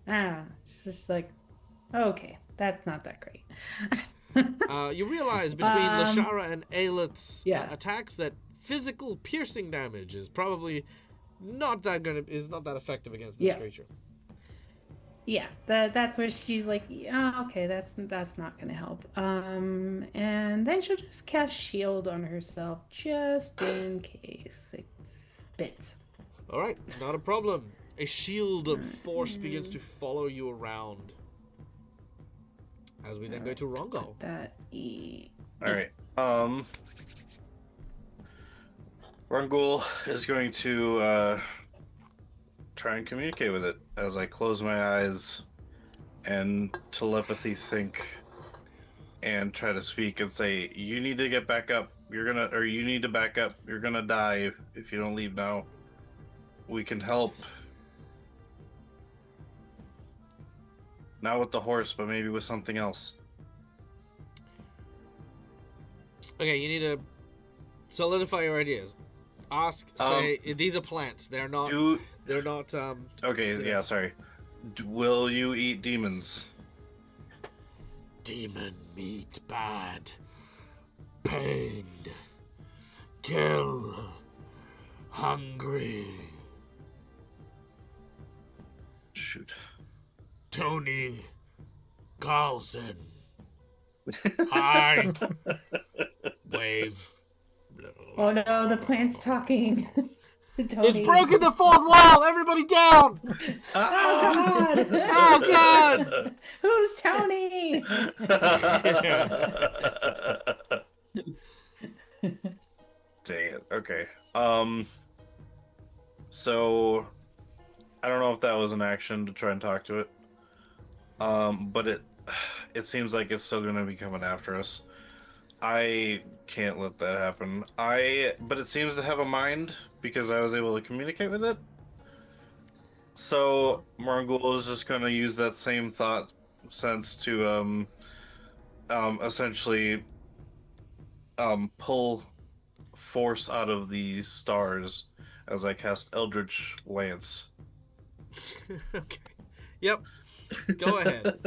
It's just like, okay, that's not that great. You realize between Lashara and Aelith's Yeah. attacks that physical piercing damage is probably not that effective against this Yeah. creature. Yeah, that's where she's like, yeah, okay, that's not gonna help. And then she'll just cast shield on herself just in case it spits. All right, not a problem. A shield of force begins to follow you around. As we then go to Rongo. That All right. Rungul is going to try and communicate with it as I close my eyes and telepathy think and try to speak and say, "You need to get back up. You need to back up. You're gonna die if you don't leave now. We can help." Not with the horse, but maybe with something else. Okay, you need to solidify your ideas. Ask, say, these are plants. They're not. Okay, yeah, sorry. Will you eat demons? Demon meat bad. Pain. Kill. Hungry. Shoot. Tony Carlson. Hi. Wave. Oh no, the plant's talking. It's Tony. broken the 4th wall! Everybody down! Oh god! Oh god! Who's Tony? Dang it. Okay. So I don't know if that was an action to try and talk to it. But it seems like it's still gonna be coming after us. I can't let that happen. But it seems to have a mind because I was able to communicate with it. So Marngul is just gonna use that same thought sense to essentially pull force out of these stars as I cast Eldritch Lance. Okay. Yep. Go ahead.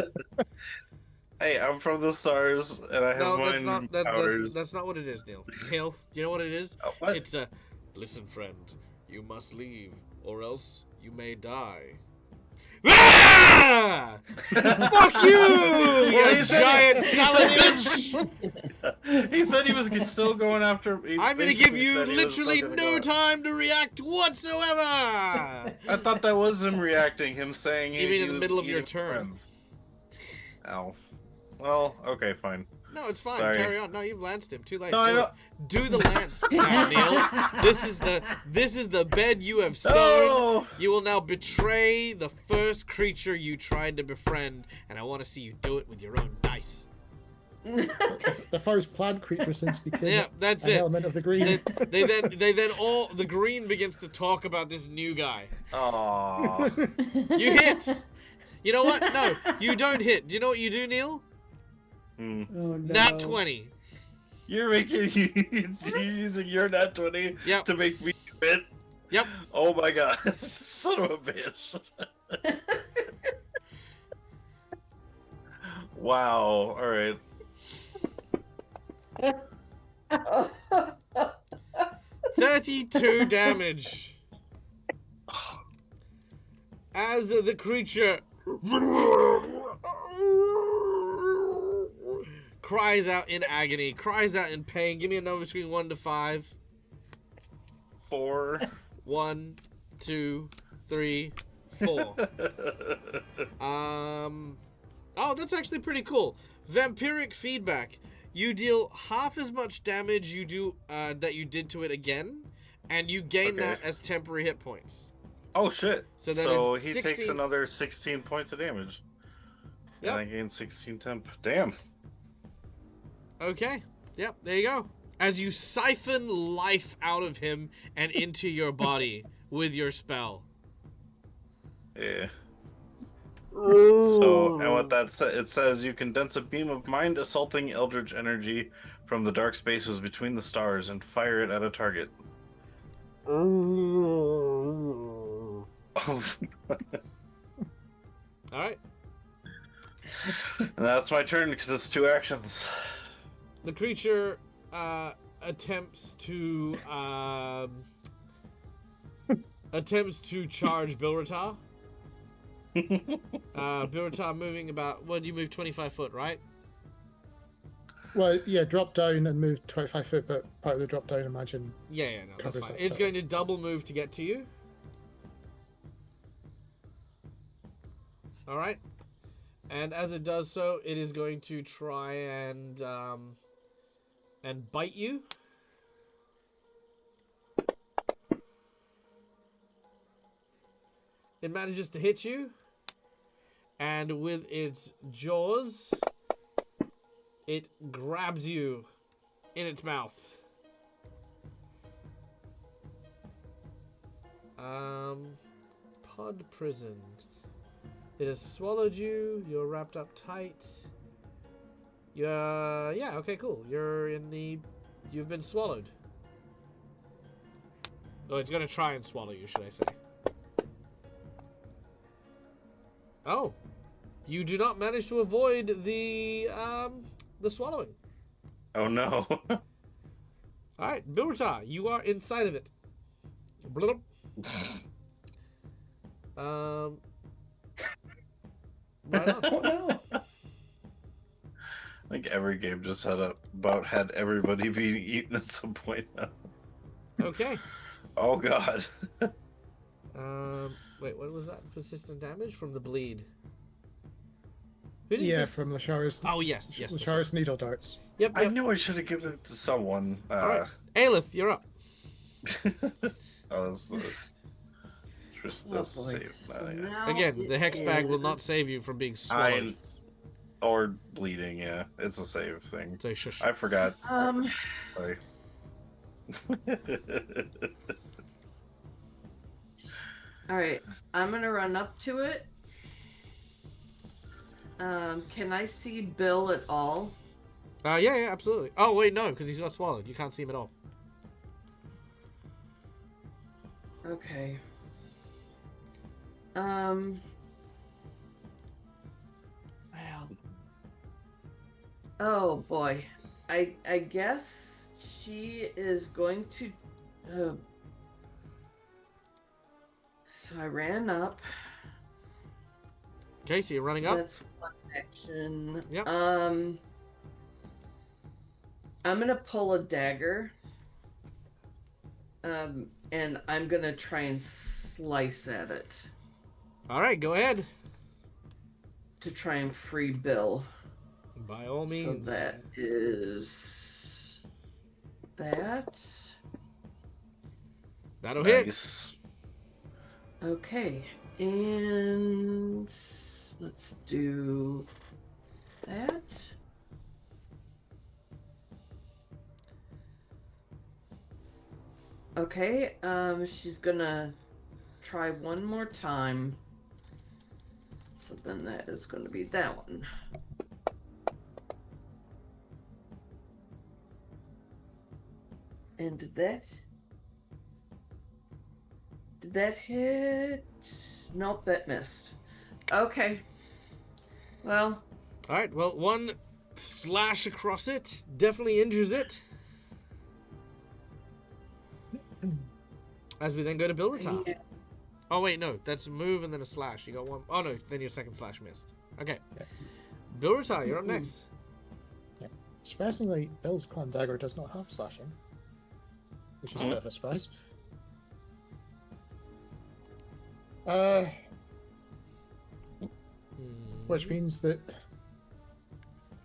Hey, I'm from the stars, and I have No, mind powers. that's not what it is, Neil. Neil, you know what it is? What? It's a, listen, friend, you must leave, or else you may die. Ah! Fuck you, you giant salad bitch! He said he was still going after. I'm gonna give you literally no time to react whatsoever! I thought that was him reacting, him saying You mean in the was middle of your eating turn. friends. Ow. Well, okay, fine. No, it's fine. Sorry. Carry on. No, you've lanced him. Too late. No, I know. Do the lance now, Neil. This is the bed you have sown. No! You will now betray the first creature you tried to befriend, and I want to see you do it with your own dice. The first plant creature since became Yeah, that's an it. element of the green. They then all the green begins to talk about this new guy. Aww. You hit. You know what? No, you don't hit. Do you know what you do, Neil? Hmm. Oh, no. Nat 20. You're you're using your nat 20 Yep. to make me quit? Yep. Oh my god. Son of a bitch. Wow. All right. 32 damage. As the creature cries out in agony, cries out in pain. Give me a number between 1 to 5. 4. 1, 2, 3, 4. Oh, that's actually pretty cool. Vampiric feedback. You deal half as much damage you do that you did to it again, and you gain Okay. that as temporary hit points. Oh shit! So that So is he 16 takes another 16 points of damage. Yep. And I gain 16 temp. Damn. Okay. Yep, there you go. As you siphon life out of him and into your body with your spell. Yeah. So, and what that it says, you condense a beam of mind assaulting eldritch energy from the dark spaces between the stars and fire it at a target. All right. And that's my turn because it's 2 actions. The creature attempts to charge Bilrata. Bilrata moving about. Well, you move 25 foot, right? Well, yeah, drop down and move 25 foot, but part of the drop down, imagine. Yeah, no, that's Covers fine. that It's foot. going to double move to get to you. All right. And as it does so, it is going to try and bite you. It manages to hit you, and with its jaws, it grabs you in its mouth. Pod prison. It has swallowed you. You're wrapped up tight. Yeah, okay, cool. You've been swallowed. Oh, it's gonna try and swallow you, should I say. Oh. You do not manage to avoid the swallowing. Oh no. Alright, Bilrata, you are inside of it. Bloop. Right on. Oh no. I think every game just had everybody being eaten at some point now. Okay. Oh god. Wait, what was that? Persistent damage from the bleed. Who did Yeah, this? from Lashara's. Oh, yes. That's right. Lashara's needle darts. Yep. I knew I should have given it to someone. All right. Aelith, you're up. Oh, that's Oh, save. boy. So Yeah. now Again, it the hex bag will not is- save you from being swallowed. Or bleeding, yeah. It's a save thing. So shush. I forgot. Um, Sorry. all right, I'm gonna run up to it. Can I see Bill at all? Yeah, absolutely. Oh, wait, no, because he's got swallowed. You can't see him at all. Okay. Well. Oh boy. I guess she is going to. So I ran up. Okay, so you're running up. That's one action. Yep. I'm gonna pull a dagger. And I'm gonna try and slice at it All right, go ahead. to try and free Bill. By all So means. that is that. That'll hit. Nice. Okay, and let's do that. Okay, she's gonna try one more time. So then that is gonna be that one. And did that hit? Nope, that missed. Okay. Well, All right. Well, one slash across it definitely injures it. As we then go to Bilritar. Yeah. Oh wait, no, that's a move and then a slash. You got one. Oh no, then your second slash missed. Okay. Yeah. Bilritar, you're up next. Yeah. Surprisingly, Bill's clan dagger does not have slashing, which is a bit of a surprise. Which means that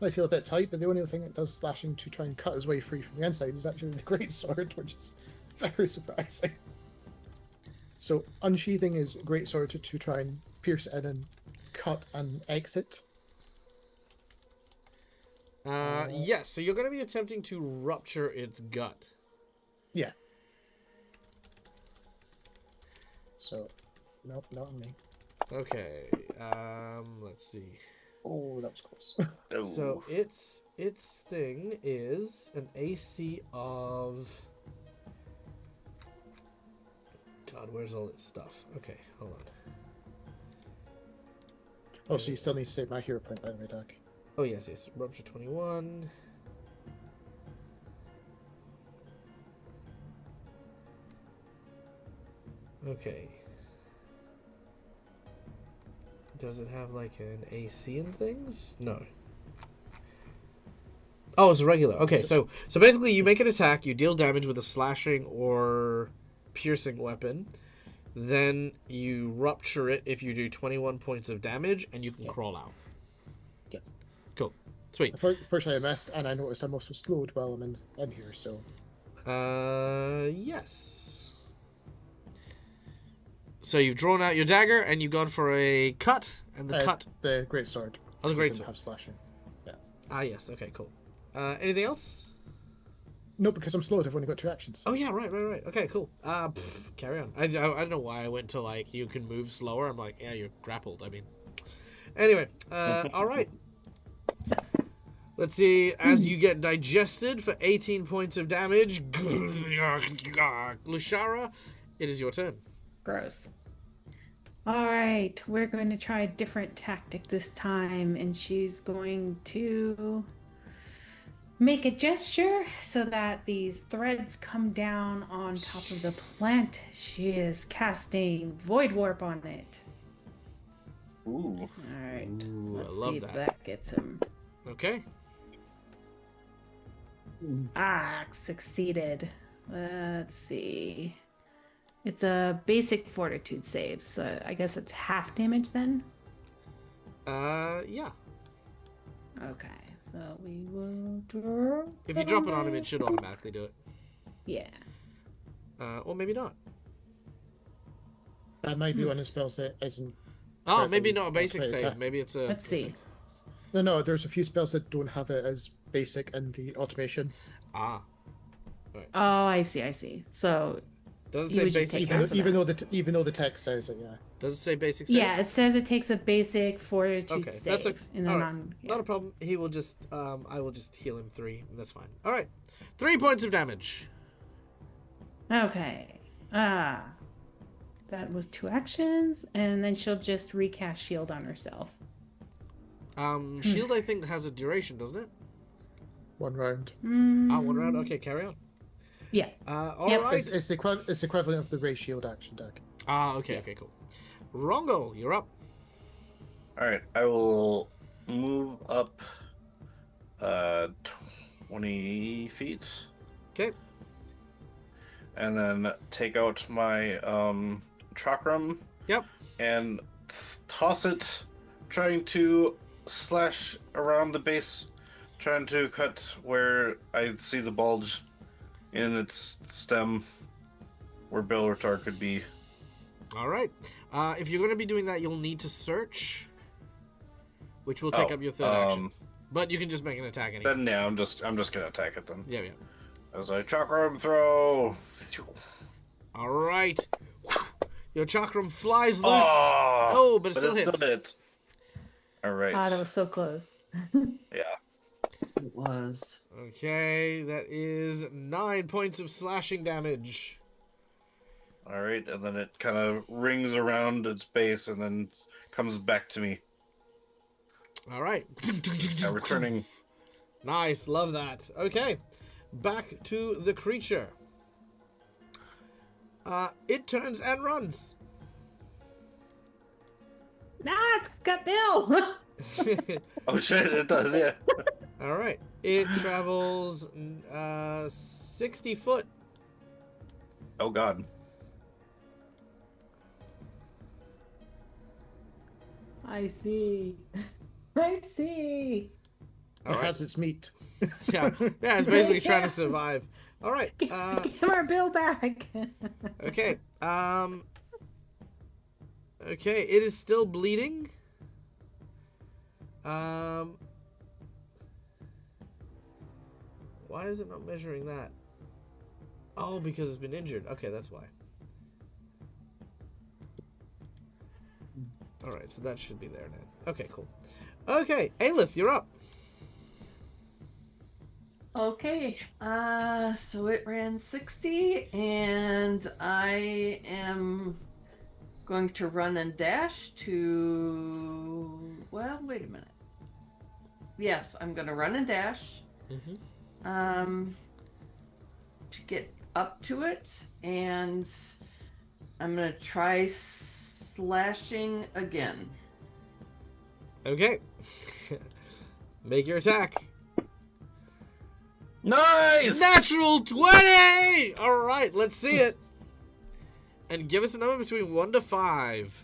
I feel a bit tight, but the only thing that does slashing to try and cut his way free from the inside is actually the great sword, which is very surprising. So unsheathing is great sword to try and pierce in and cut and exit. Yes, so you're going to be attempting to rupture its gut. Yeah. So, nope, not on me. Okay, let's see. Oh, that was close. Oh. So its thing is an AC of... God, where's all its stuff? Okay, hold on. Oh, so you still need to save my hero point, by the way, Doug. Oh, yes. Rupture 21. Okay. Does it have, like, an AC and things? No. Oh, it's a regular. Okay, so basically you make an attack, you deal damage with a slashing or piercing weapon, then you rupture it if you do 21 points of damage, and you can crawl out. Yeah. Cool. Sweet. Firstly, I missed, and I noticed I'm also slowed while I'm in here, so... Yes. So you've drawn out your dagger, and you've gone for a cut, and the cut... The great sword. Oh, the because it great didn't sword. have slashing. Yeah. Ah, yes. Okay, cool. Anything else? No, because I'm slowed. I've only got 2 actions. Oh, yeah, right. Okay, cool. Carry on. I don't know why I went to, like, you can move slower. I'm like, yeah, you're grappled. I mean... Anyway, all right. Let's see, as you get digested for 18 points of damage, Lushara, it is your turn. Gross. All right, we're going to try a different tactic this time, and she's going to make a gesture so that these threads come down on top of the plant. She is casting Void Warp on it. Ooh. All right, Ooh, I let's love see if that. that gets him. Okay. Ah, succeeded. Let's see. It's a basic fortitude save, so I guess it's half damage then? Yeah. Okay, so we will draw. If you drop it on him, it should automatically do it. Yeah. Or maybe not. That might be one of the spells that isn't... Oh, maybe Correctly not a basic activated save. attack. Maybe it's a... Let's see. No, there's a few spells that don't have it as basic in the automation. Ah. Oh, I see. So, Does it You say would just basic take save? half of Even though the text says it, yeah. Does it say basic save? yeah, it says it takes a basic fortitude Okay, save. that's and then alright. on, Not a problem. He will just... I will just heal him 3. And that's fine. All right. 3 points of damage. Okay. That was 2 actions, and then she'll just recast shield on herself. Shield, I think, has a duration, doesn't it? 1 round. Ah, 1 round? Okay, carry on. Yeah. All Yep. right. It's equivalent of the ray shield action deck. Ah, okay, cool. Rongo, you're up. Alright, I will move up 20 feet. Okay. And then take out my chakram Yep. and toss it, trying to slash around the base, trying to cut where I see the bulge in its stem, where Bilritar could be. All right. If you're going to be doing that, you'll need to search, which will take up your third action. But you can just make an attack anyway. Then yeah, I'm just gonna attack it then. Yeah. As I chakram throw. All right. Your chakram flies loose. Oh, but it still hits. hit. All right. Ah, that was so close. Yeah. It was. Okay, that is 9 points of slashing damage. All right, and then it kind of rings around its base and then comes back to me. All right. Now returning. Nice, love that. Okay, back to the creature. It turns and runs. It's got Bill. Oh shit! It does, yeah. All right, it travels 60 foot. Oh god. I see. I see. All It right. has its meat. Yeah, it's basically trying to survive. All right. Give our Bill back. Okay. Okay, it is still bleeding. Why is it not measuring that? Oh, because it's been injured. Okay, that's why. All right, so that should be there now. Okay, cool. Okay, Aelith, you're up. Okay, so it ran 60, and I am going to run and dash to. Well, wait a minute. Yes, I'm going to run and dash. To get up to it, and I'm going to try slashing again. Okay. Make your attack. Nice! Natural 20! All right, let's see it. And give us a number between 1 to 5.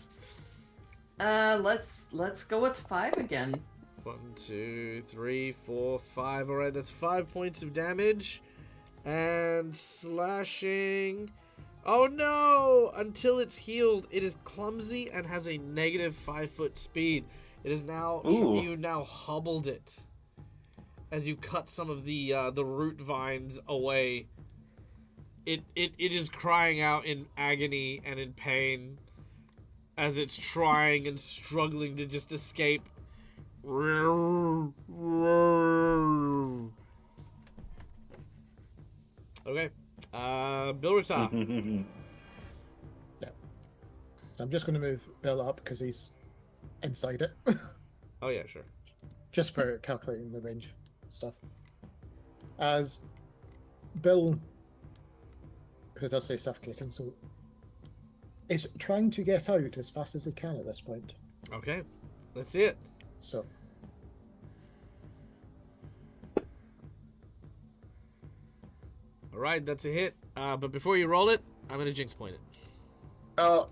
Let's go with 5 again. 1, 2, 3, 4, 5. All right, that's 5 points of damage. And slashing. Oh no! Until it's healed, it is clumsy and has a negative 5-foot speed. It is now. Ooh. You now hobbled it as you cut some of the root vines away. It is crying out in agony and in pain as it's trying and struggling to just escape. Okay. Bill Rata. Yeah. So I'm just going to move Bill up because he's inside it. Oh yeah, sure. Just for calculating the range stuff. As Bill, because it does say suffocating, so is trying to get out as fast as he can at this point. Okay. Let's see it. So All right, that's a hit. But before you roll it, I'm gonna jinx point it. Oh.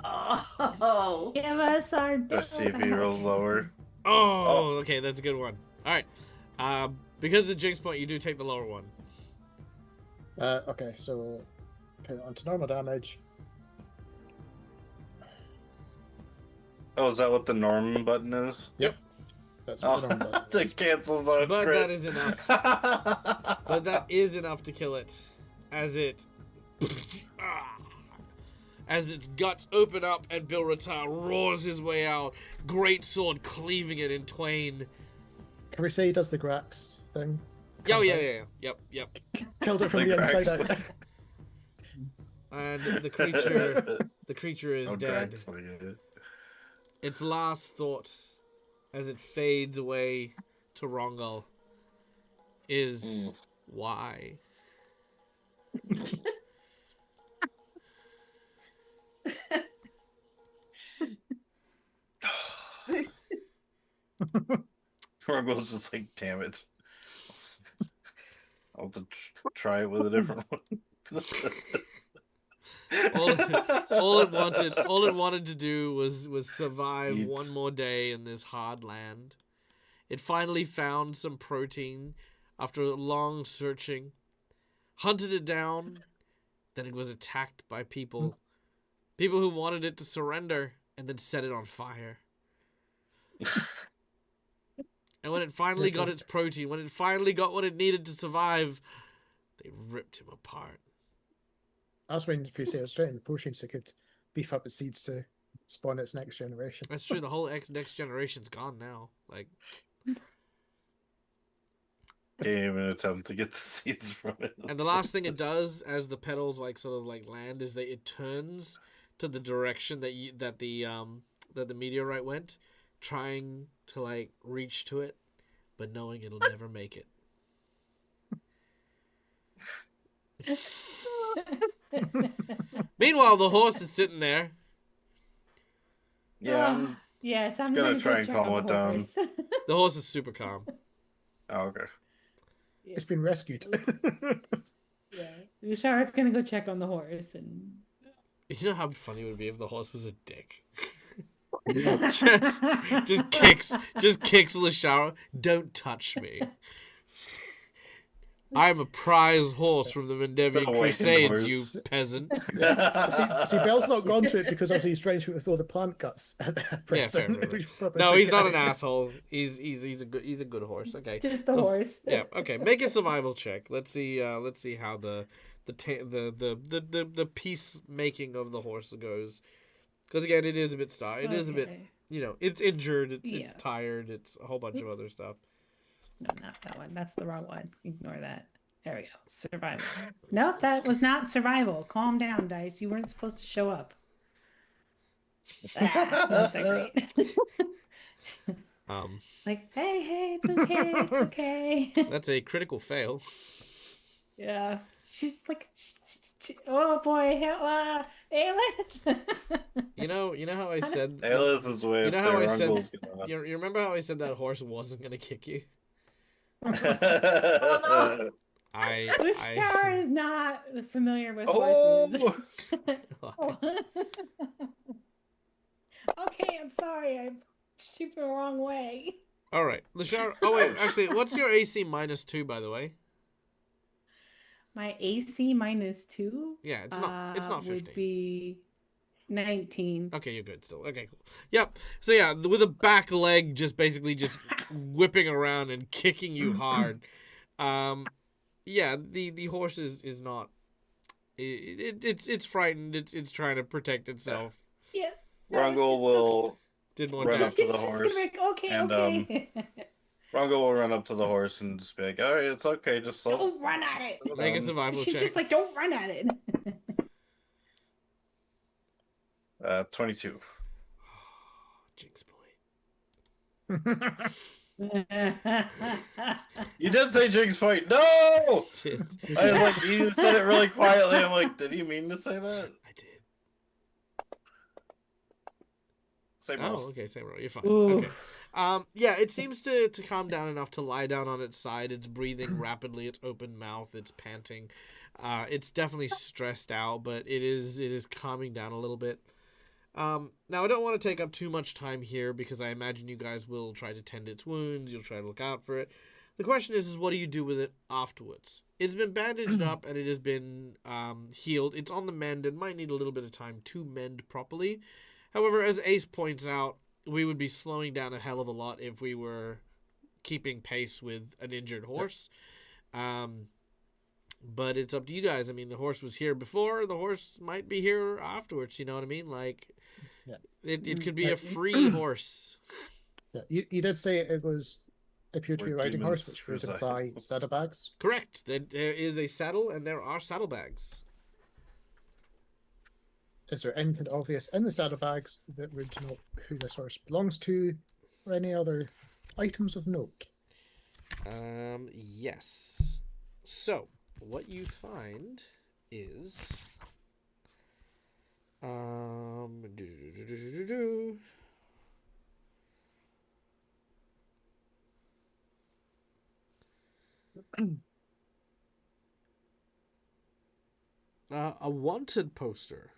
Oh. Give us our Bill. Let's see if he rolls lower. Oh, okay, that's a good one. All right. Because of the jinx point, you do take the lower one. okay, so put it onto normal damage. Oh, is that what the norm button is? Yep. That's Oh, what the normal button is. it cancels on But crit. that is enough. But that is enough to kill it. As it... As its guts open up and Bill Rata roars his way out, great sword cleaving it in twain. Can we say he does the Grax thing? Oh, Comes yeah, out, yeah, yeah. Yep. Killed it from The the inside Grax out. thing. And the creature is Oh, dead. Drax, Its last thought, as it fades away to Rongal, is why? Ruggel's just like, damn it. I'll have to try it with a different one. all it wanted to do was survive Eat. one more day in this hard land. It finally found some protein after long searching, hunted it down, then it was attacked by people who wanted it to surrender and then set it on fire. And when it finally got its protein, when it finally got what it needed to survive, they ripped him apart. I was waiting for you to say it was straight in the potions that could beef up its seeds to spawn its next generation. That's true. The whole next generation's gone now. Like, Can't even attempt to get the seeds from it. and the last thing it does, as the petals like sort of like land, is that it turns to the direction that that the meteorite went, trying to like reach to it, but knowing it'll never make it. Meanwhile, the horse is sitting there. Yeah, I'm yes, I'm gonna gonna try go and check calm on it the down. horse. The horse is super calm. oh, okay. Yeah. It's been rescued. Yeah, Lushara's gonna go check on the horse, and You know how funny it would be if the horse was a dick. just kicks Lashara. Don't touch me. I'm a prize horse from the Mandevian The white Crusades, you horse. peasant. see, Bell's not gone to it because obviously he's trying to with all the plant guts at the Yeah, fair, present. fair, We fair. should probably No, he's not an forget it. asshole. He's a good horse. Okay. just the Oh, horse. Yeah. Okay. Make a survival check. Let's see how the peacemaking of the horse goes. Because again, it is a bit It is a bit. Okay. It's injured. It's Yeah. tired. It's a whole bunch of other stuff. No, not that one. That's the wrong one. Ignore that. There we go. Survival. No, that was not survival. Calm down, Dice. You weren't supposed to show up. Not that great. It's like, hey, it's okay, it's okay. That's a critical fail. Yeah, she's like, oh boy, Aelin. You know how I said. Ayla's is way You up know how there. I said. Rungle's gonna- You remember how I said that horse wasn't gonna kick you? Lushar is not familiar with horses. oh, Okay, I'm sorry. I shoot the wrong way. All right, Lashar. Oh wait, actually, what's your AC -2, by the way? My AC -2. Yeah, it's not 15. Would be 19. Okay, you're good still. Okay, cool. Yep. So yeah, with a back leg just basically just whipping around and kicking you hard. Yeah, the horse is not. It's frightened. It's trying to protect itself. Yeah. Rungle will Didn't want run to. up to He's the just horse. gonna be like, okay, and, okay. Rungle will run up to the horse and just be like, "All right, it's okay, just slow." Don't run at it. Make a survival She's check. just like, don't run at it. 22. Jinx point. You did say Jinx point. No! Shit. I was like, you said it really quietly. I'm like, did he mean to say that? I did. Same Oh, roll. okay, same roll. You're fine. Ooh. Okay. Yeah, it seems to calm down enough to lie down on its side. It's breathing rapidly. It's open mouth. It's panting. It's definitely stressed out, but it is calming down a little bit. Now I don't want to take up too much time here because I imagine you guys will try to tend its wounds. You'll try to look out for it. The question is what do you do with it afterwards? It's been bandaged up and it has been healed. It's on the mend and might need a little bit of time to mend properly. However, as Ace points out, we would be slowing down a hell of a lot if we were keeping pace with an injured horse. But it's up to you guys. I mean, the horse was here before. The horse might be here afterwards. You know what I mean? Like, Yeah. it could be a free horse. Yeah, you did say it was appeared to be a Where riding horse, demons which would reside. imply saddlebags. Correct. There is a saddle and there are saddlebags. Is there anything obvious in the saddlebags that would denote who this horse belongs to, or any other items of note? Yes. So, what you find is a wanted poster.